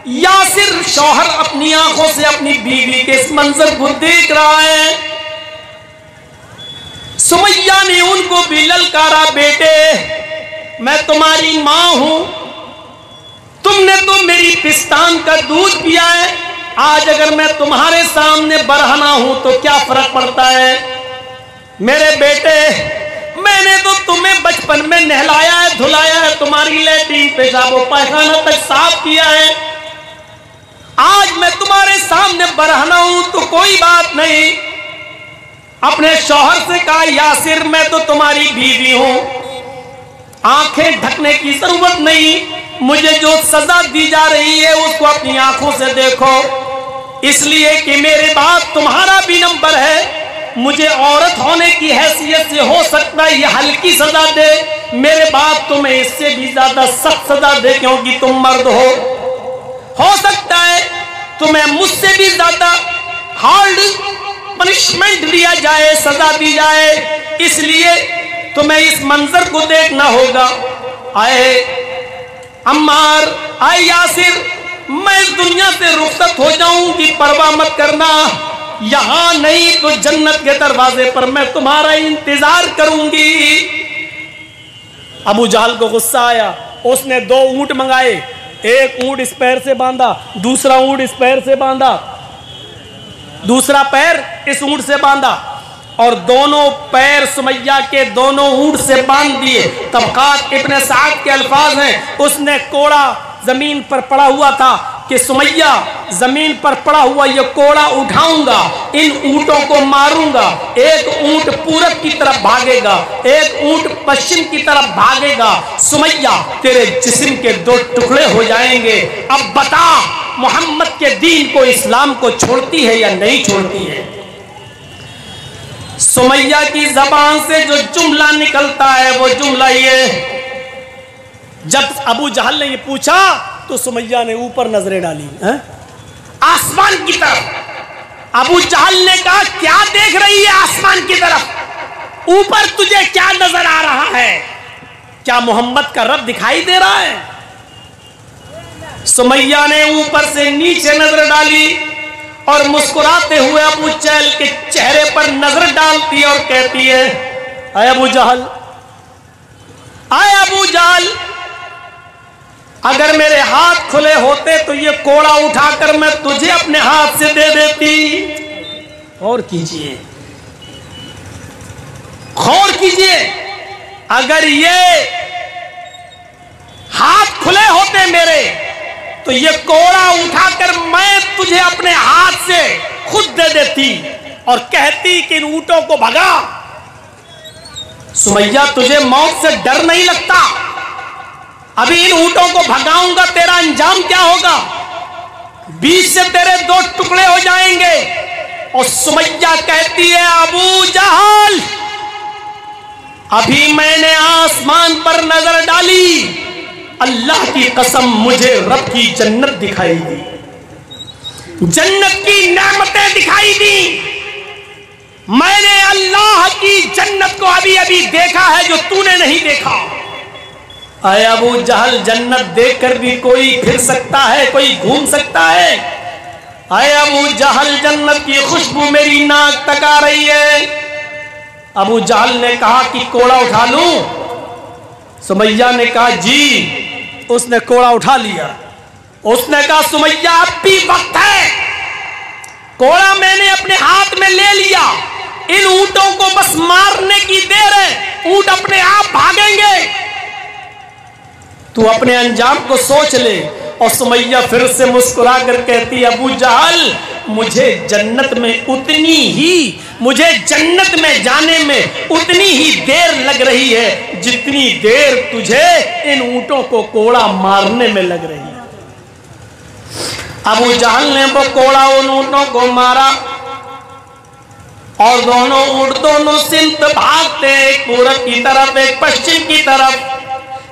یاسر شوہر اپنی آنکھوں سے اپنی بیوی کے اس منظر کو دیکھ رہا ہے۔ سمیہ نے ان کو بھی للکارا، بیٹے میں تمہاری ماں ہوں، تم نے تو میری پستان کا دودھ پیا ہے، آج اگر میں تمہارے سامنے برہنہ ہوں تو کیا فرق پڑتا ہے؟ میرے بیٹے میں نے تو تمہیں بچپن میں نہلایا ہے، دھلایا ہے، تمہاری لیٹرین پیشاب و پائخانہ تک صاف کیا ہے، آج میں تمہارے سامنے برہنہ ہوں تو کوئی بات نہیں۔ اپنے شوہر سے کہا یاسر میں تو تمہاری بیوی ہوں، آنکھیں ڈھکنے کی ضرورت نہیں، مجھے جو سزا دی جا رہی ہے اس کو اپنی آنکھوں سے دیکھو، اس لیے کہ میرے باپ تمہارا بھی نمبر ہے، مجھے عورت ہونے کی حیثیت سے ہو سکتا ہے یہ ہلکی سزا دے، میرے باپ تمہیں اس سے بھی زیادہ سخت سزا دے کیونکہ تم مرد ہو سکتا ہے تمہیں مجھ سے بھی زیادہ ہارڈ پنشمنٹ دیا جائے، سزا دی جائے، اس لیے تمہیں اس منظر کو دیکھنا ہوگا۔ آئے عمار، آئے یاسر، میں اس دنیا سے رخصت ہو جاؤں گی، پرواہ مت کرنا، یہاں نہیں تو جنت کے دروازے پر میں تمہارا انتظار کروں گی۔ ابو جہل کو غصہ آیا، اس نے 2 اونٹ منگائے، ایک اونٹ اس پیر سے باندھا، دوسرا اونٹ اس پیر سے باندھا، دوسرا پیر اس اونٹ سے باندھا، اور دونوں پیر سمیہ کے دونوں اونٹ سے باندھ دیے۔ طبقات ابن سعد کے الفاظ ہیں، اس نے کوڑا زمین پر پڑا ہوا تھا کہ سمیہ زمین پر پڑا ہوا یہ کوڑا اٹھاؤں گا، ان اونٹوں کو ماروں گا، ایک اونٹ پورب کی طرف بھاگے گا، ایک اونٹ پشچم کی طرف بھاگے گا، سمیہ تیرے جسم کے 2 ٹکڑے ہو جائیں گے، اب بتا محمد کے دین کو، اسلام کو چھوڑتی ہے یا نہیں چھوڑتی ہے؟ سمیہ کی زبان سے جو جملہ نکلتا ہے وہ جملہ یہ، جب ابو جہل نے یہ پوچھا تو سمیہ نے اوپر نظریں ڈالی، آسمان کی طرف، ابو جہل نے کہا کیا دیکھ رہی ہے آسمان کی طرف؟ اوپر تجھے کیا نظر آ رہا ہے؟ کیا محمد کا رب دکھائی دے رہا ہے؟ سمیہ نے اوپر سے نیچے نظر ڈالی اور مسکراتے ہوئے ابو جہل کے چہرے پر نظر ڈالتی اور کہتی ہے اے ابو جہل، اے ابو جہل، اگر میرے ہاتھ کھلے ہوتے تو یہ کوڑا اٹھا کر میں تجھے اپنے ہاتھ سے دے دیتی۔ غور کیجئے، غور کیجئے، اگر یہ ہاتھ کھلے ہوتے میرے تو یہ کوڑا اٹھا کر میں تجھے اپنے ہاتھ سے خود دے دیتی اور کہتی کہ ان اونٹوں کو بھگا۔ سمیہ تجھے موت سے ڈر نہیں لگتا؟ ابھی ان اونٹوں کو بھگاؤں گا تیرا انجام کیا ہوگا؟ بیچ سے تیرے 2 ٹکڑے ہو جائیں گے۔ اور سمیہ کہتی ہے ابو جہل، ابھی میں نے آسمان پر نظر ڈالی، اللہ کی قسم مجھے رب کی جنت دکھائی دی، جنت کی نعمتیں دکھائی دی۔ میں نے اللہ کی جنت کو ابھی ابھی دیکھا ہے جو تو نے نہیں دیکھا۔ اے ابو جہل، جنت دیکھ کر بھی کوئی پھر سکتا ہے، کوئی گھوم سکتا ہے؟ اے ابو جہل، جنت کی خوشبو میری ناک تک آ رہی ہے۔ ابو جہل نے کہا کہ کوڑا اٹھا لوں؟ سمیہ نے کہا جی۔ اس نے کوڑا اٹھا لیا۔ اس نے کہا سمیہ اب بھی وقت ہے، کوڑا میں نے اپنے ہاتھ میں لے لیا، ان اونٹوں کو بس مارنے کی دیر ہے، اونٹ اپنے آپ بھاگیں گے، تو اپنے انجام کو سوچ لے۔ اور سمیہ پھر سے مسکرا کر کہتی ابو جہل، مجھے جنت میں جانے میں اتنی ہی دیر لگ رہی ہے جتنی دیر تجھے ان اونٹوں کو کوڑا مارنے میں لگ رہی ہے۔ ابو جہل نے وہ کوڑا ان اونٹوں کو مارا اور دونوں اونٹ دونوں سمت بھاگتے، ایک پورب کی طرف، ایک پشچم کی طرف،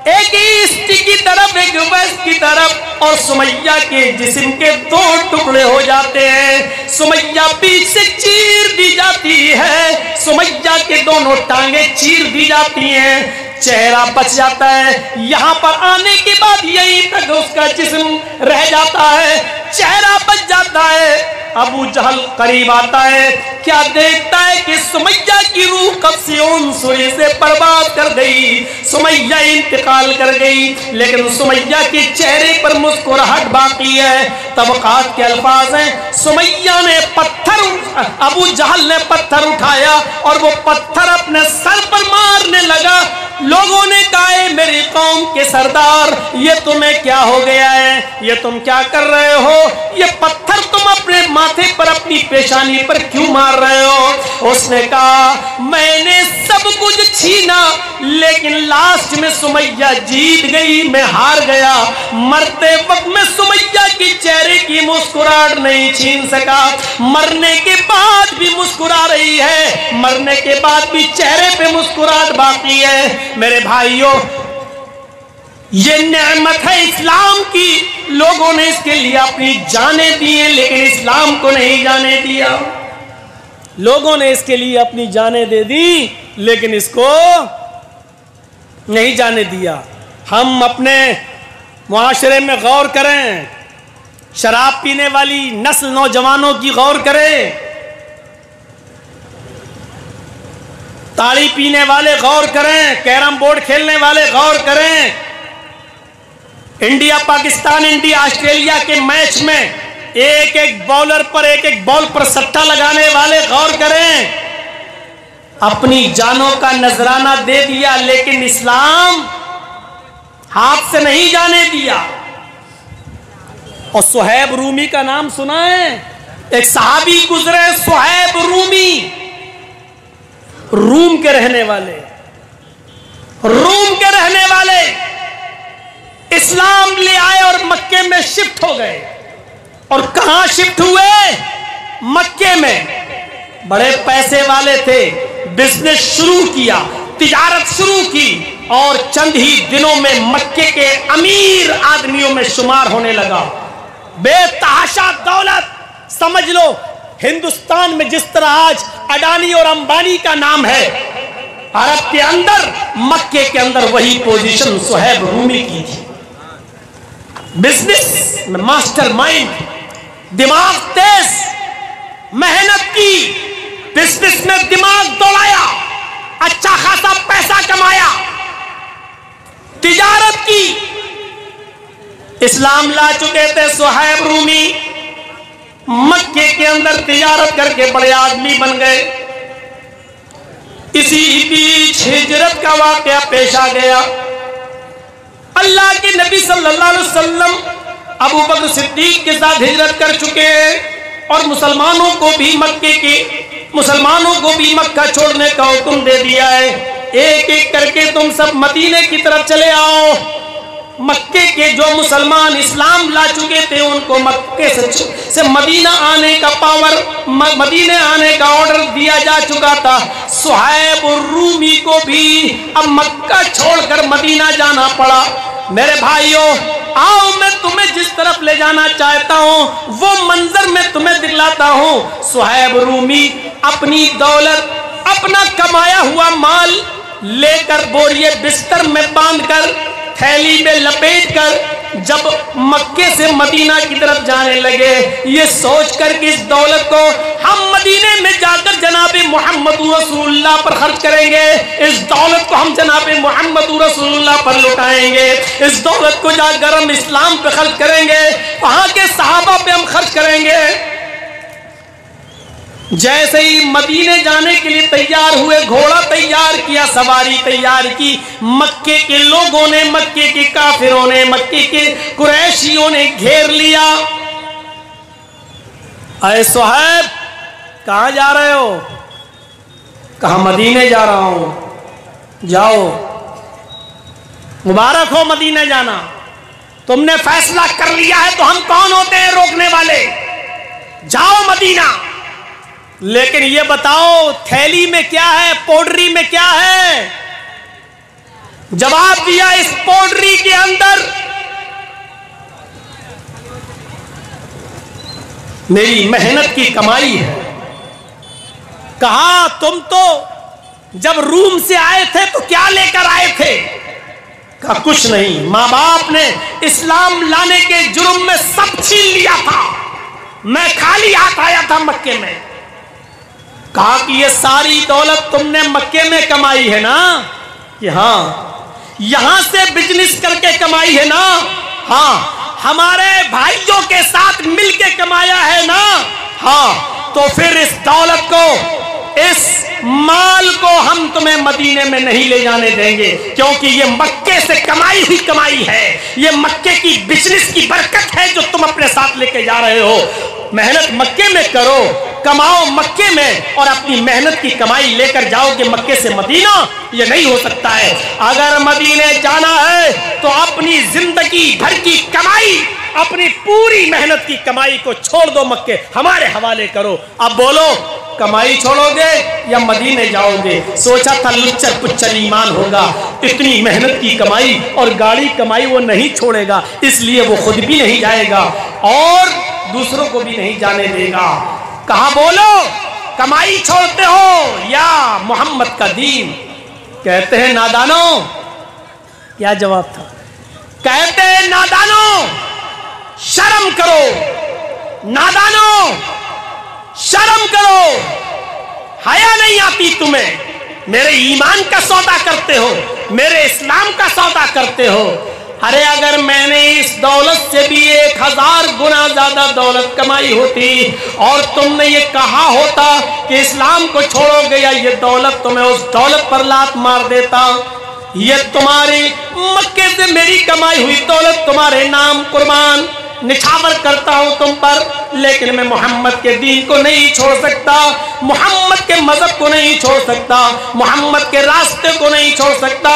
ایک ایسٹ کی طرف، ایک ویسٹ کی طرف، اور سمیہ کے جسم کے 2 ٹکڑے ہو جاتے ہیں۔ سمیہ بیچ سے چیر دی جاتی ہے، سمیہ کے دونوں ٹانگیں چیر دی جاتی ہیں، چہرہ بچ جاتا ہے۔ یہاں پر آنے کے بعد یہیں تک اس کا جسم رہ جاتا ہے، چہرہ بچ جاتا ہے۔ ابو جہل قریب آتا ہے، کیا دیکھتا ہے کہ سمیہ کی روح کب سے ان سوری سے برباد کر گئی، سمیہ انتقال کر گئی، لیکن سمیہ کے چہرے پر مسکراہٹ باقی ہے۔ طبقات کے الفاظ ہیں، سمیہ نے ابو جہل نے پتھر اٹھایا اور وہ پتھر اپنے سر پر مارنے لگا۔ لوگوں نے کہا اے میری قوم کے سردار، یہ تمہیں کیا ہو گیا ہے؟ یہ تم کیا کر رہے ہو؟ یہ پتھر تم اپنے ماتھے پر، اپنی پیشانی پر کیوں مار رہے ہو؟ اس نے کہا میں نے سب کچھ چھینا لیکن لاسٹ میں سمیہ جیت گئی، میں ہار گیا۔ مرتے وقت میں سمیہ کے چہرے کی مسکراہٹ نہیں چھین سکا، مرنے کے بعد بھی مسکرا رہی ہے، مرنے کے بعد بھی چہرے پہ مسکراہٹ باقی ہے۔ میرے بھائیوں، یہ نعمت ہے اسلام کی، لوگوں نے اس کے لیے اپنی جانیں دی ہیں لیکن اسلام کو نہیں جانے دیا۔ لوگوں نے اس کے لیے اپنی جانیں دے دی لیکن اس کو نہیں جانے دیا۔ ہم اپنے معاشرے میں غور کریں، شراب پینے والی نسل نوجوانوں کی غور کریں، تاڑی پینے والے غور کریں، کیرم بورڈ کھیلنے والے غور کریں، انڈیا پاکستان، انڈیا آسٹریلیا کے میچ میں ایک ایک بالر پر، ایک ایک بال پر سٹا لگانے والے غور کریں۔ اپنی جانوں کا نذرانہ دے دیا لیکن اسلام ہاتھ سے نہیں جانے دیا۔ اور صہیب رومی کا نام سنا ہے؟ ایک صحابی گزرے، صہیب رومی، روم کے رہنے والے، روم کے رہنے والے اسلام لے آئے اور مکے میں شفٹ ہو گئے۔ اور کہاں شفٹ ہوئے؟ مکے میں۔ بڑے پیسے والے تھے، بزنس شروع کیا، تجارت شروع کی، اور چند ہی دنوں میں مکے کے امیر آدمیوں میں شمار ہونے لگا۔ بے تحاشا دولت، سمجھ لو ہندوستان میں جس طرح آج اڈانی اور امبانی کا نام ہے، عرب کے اندر، مکے کے اندر وہی پوزیشن صہیب رومی کی تھی۔ بزنس میں ماسٹر مائنڈ، دماغ تیز، محنت کی، بزنس میں دماغ دوڑایا، اچھا خاصا پیسہ کمایا، تجارت کی، اسلام لا چکے تھے صہیب رومی، مکے کے اندر تجارت کر کے بڑے آدمی بن گئے۔ اسی بیچ ہجرت کا واقعہ پیش آ گیا۔ اللہ کے نبی صلی اللہ علیہ وسلم ابو بکر صدیق کے ساتھ ہجرت کر چکے ہیں، اور مسلمانوں کو بھی مکہ چھوڑنے کا حکم دے دیا ہے۔ ایک ایک کر کے تم سب مدینے کی طرف چلے آؤ۔ مکے کے جو مسلمان اسلام لا چکے تھے ان کو مکے سے مدینہ آنے کا مدینے آنے کا آرڈر دیا جا چکا تھا۔ صہیب الرومی کو بھی اب مکہ چھوڑ کر مدینہ جانا پڑا۔ میرے بھائیوں، آؤ میں تمہیں جس طرف لے جانا چاہتا ہوں وہ منظر میں تمہیں دکھلاتا ہوں۔ صہیب رومی اپنی دولت، اپنا کمایا ہوا مال لے کر بوریے بستر میں باندھ کر، تھیلی میں لپیٹ کر جب مکے سے مدینہ کی طرف جانے لگے، یہ سوچ کر کہ اس دولت کو ہم مدینے میں جا کر جناب محمد رسول اللہ پر خرچ کریں گے، اس دولت کو ہم جناب محمد رسول اللہ پر لٹائیں گے، اس دولت کو جا کر ہم اسلام پہ خرچ کریں گے، وہاں کے صحابہ پہ ہم خرچ کریں گے۔ جیسے ہی مدینے جانے کے لیے تیار ہوئے، گھوڑا تیار کیا، سواری تیار کی، مکے کے لوگوں نے، مکے کے کافروں نے، مکے کے قریشیوں نے گھیر لیا۔ اے صہیب، کہاں جا رہے ہو؟ کہا مدینے جا رہا ہوں۔ جاؤ، مبارک ہو مدینے جانا، تم نے فیصلہ کر لیا ہے تو ہم کون ہوتے ہیں روکنے والے؟ جاؤ مدینہ۔ لیکن یہ بتاؤ تھیلی میں کیا ہے، پوڈری میں کیا ہے؟ جواب دیا، اس پوڈری کے اندر میری محنت کی کمائی ہے۔ کہا تم تو جب روم سے آئے تھے تو کیا لے کر آئے تھے؟ کہا کچھ نہیں، ماں باپ نے اسلام لانے کے جرم میں سب چھین لیا تھا، میں خالی ہاتھ آیا تھا مکے میں۔ کہا کہ یہ ساری دولت تم نے مکے میں کمائی ہے نا؟ کہ ہاں۔ یہاں سے بزنس کر کے کمائی ہے نا؟ ہاں۔ ہمارے بھائیوں کے ساتھ مل کے کمایا ہے نا؟ ہاں۔ تو پھر اس دولت کو، اس مال کو ہم تمہیں مدینے میں نہیں لے جانے دیں گے، کیونکہ یہ مکے سے کمائی ہوئی کمائی ہے، یہ مکے کی بزنس کی برکت ہے جو تم اپنے ساتھ لے کے جا رہے ہو۔ محنت مکے میں کرو، کماؤ مکے میں، اور اپنی محنت کی کمائی لے کر جاؤ کہ مکے سے مدینہ، یہ نہیں ہو سکتا ہے۔ اگر مدینے جانا ہے تو اپنی زندگی بھر کی کمائی، اپنی پوری محنت کی کمائی کو چھوڑ دو، مکے ہمارے حوالے کرو۔ اب بولو، کمائی چھوڑو گے یا مدینے جاؤ گے؟ سوچا تھا لچر پچر ایمان ہوگا، اتنی محنت کی کمائی اور گاڑی کمائی وہ نہیں چھوڑے گا، اس لیے وہ خود بھی نہیں جائے گا اور دوسروں کو بھی نہیں جانے دے گا۔ کہا بولو، کمائی چھوڑتے ہو یا محمد کا دین؟ کہتے ہیں نادانوں۔ کیا جواب تھا؟ کہتے ہیں نادانوں، شرم کرو، نادانوں شرم کرو، حیا نہیں آتی تمہیں؟ میرے ایمان کا سودا کرتے ہو، میرے اسلام کا سودا کرتے ہو۔ ارے اگر میں نے اس دولت سے بھی 1000 گنا زیادہ دولت کمائی ہوتی اور تم نے یہ کہا ہوتا کہ اسلام کو چھوڑو گے یا یہ دولت، تمہیں اس دولت پر لات مار دیتا۔ یہ تمہاری مکے سے میری کمائی ہوئی دولت تمہارے نام قربان، نچھاور کرتا ہوں تم پر، لیکن میں محمد کے دین کو نہیں چھوڑ سکتا، محمد کے مذہب کو نہیں چھوڑ سکتا، محمد کے راستے کو نہیں چھوڑ سکتا۔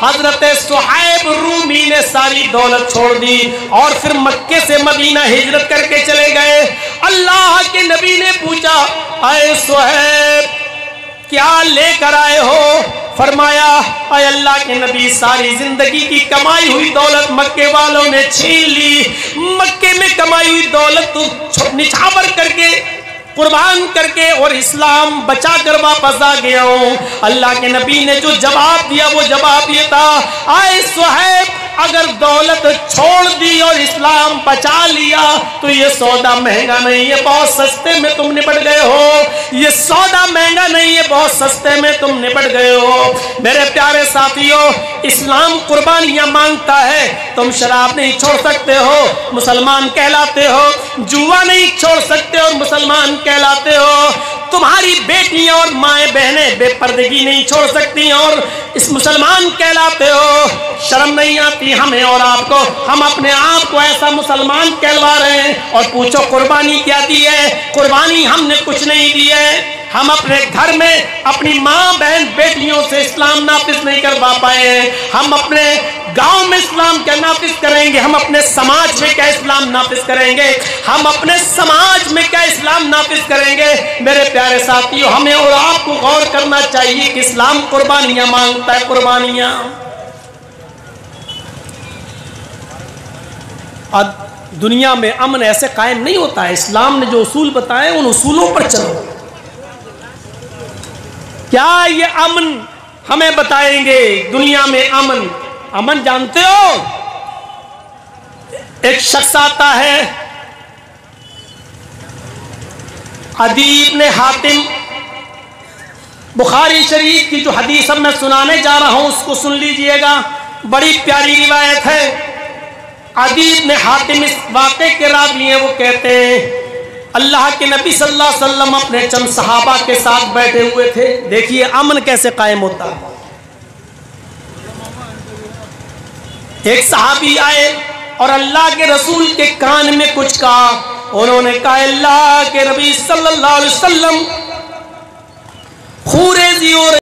حضرت صہیب رومی نے ساری دولت چھوڑ دی اور پھر مکے سے مدینہ ہجرت کر کے چلے گئے۔ اللہ کے نبی نے پوچھا، اے صہیب کیا لے کر آئے ہو؟ فرمایا، اے اللہ کے نبی، ساری زندگی کی کمائی ہوئی دولت مکے والوں نے چھین لی، مکے میں کمائی ہوئی دولت تو نچھاور کر کے قربان کر کے اور اسلام بچا کر واپس آ گیا ہوں۔ اللہ کے نبی نے جو جواب دیا وہ جواب یہ تھا، آئے صہیب اگر دولت چھوڑ دی اور اسلام بچا لیا تو یہ سودا مہنگا نہیں ہے، بہت سستے میں تم نپٹ گئے ہو۔ یہ سودا مہنگا نہیں ہے، بہت سستے میں تم نپٹ گئے ہو۔ میرے پیارے ساتھیوں، اسلام قربانیاں مانگتا ہے۔ تم شراب نہیں چھوڑ سکتے ہو، مسلمان کہلاتے ہو۔ جوا نہیں چھوڑ سکتے اور مسلمان کہلاتے ہو۔ تمہاری بیٹیاں اور مائیں بہنیں بے پردگی نہیں چھوڑ سکتی اور اس مسلمان کہلاتے ہو۔ شرم نہیں آتی ہمیں اور آپ کو؟ ہم اپنے آپ کو ایسا مسلمان کہلوا رہے ہیں، اور پوچھو قربانی کیا دی ہے؟ قربانی ہم نے کچھ نہیں دی ہے۔ ہم اپنے گھر میں اپنی ماں بہن بیٹیوں سے اسلام نافذ نہیں کروا پائے ہیں۔ ہم اپنے گاؤں میں اسلام کیا نافذ کریں گے؟ ہم اپنے سماج میں کیا اسلام نافذ کریں گے؟ ہم اپنے سماج میں کیا اسلام نافذ کریں گے؟ میرے پیارے ساتھیوں، ہمیں اور آپ کو غور کرنا چاہیے کہ اسلام قربانیاں مانگتا ہے، قربانیاں۔ اب دنیا میں امن ایسے قائم نہیں ہوتا ہے۔ اسلام نے جو اصول بتائے ان اصولوں پر چلو۔ کیا یہ امن ہمیں بتائیں گے دنیا میں امن؟ امن جانتے ہو؟ ایک شخص آتا ہے، عدی بن حاتم، بخاری شریف کی جو حدیث اب میں سنانے جا رہا ہوں اس کو سن لیجئے گا، بڑی پیاری روایت ہے۔ عدی بن حاتم اس واقعے کے راوی ہیں، وہ کہتے ہیں اللہ کے نبی صلی اللہ علیہ وسلم اپنے چند صحابہ کے ساتھ بیٹھے ہوئے تھے۔ دیکھیے امن کیسے قائم ہوتا ہے۔ ایک صحابی آئے اور اللہ کے رسول کے کان میں کچھ کہا۔ انہوں نے کہا اللہ کے نبی صلی اللہ علیہ وسلم خوریزی ہو رہی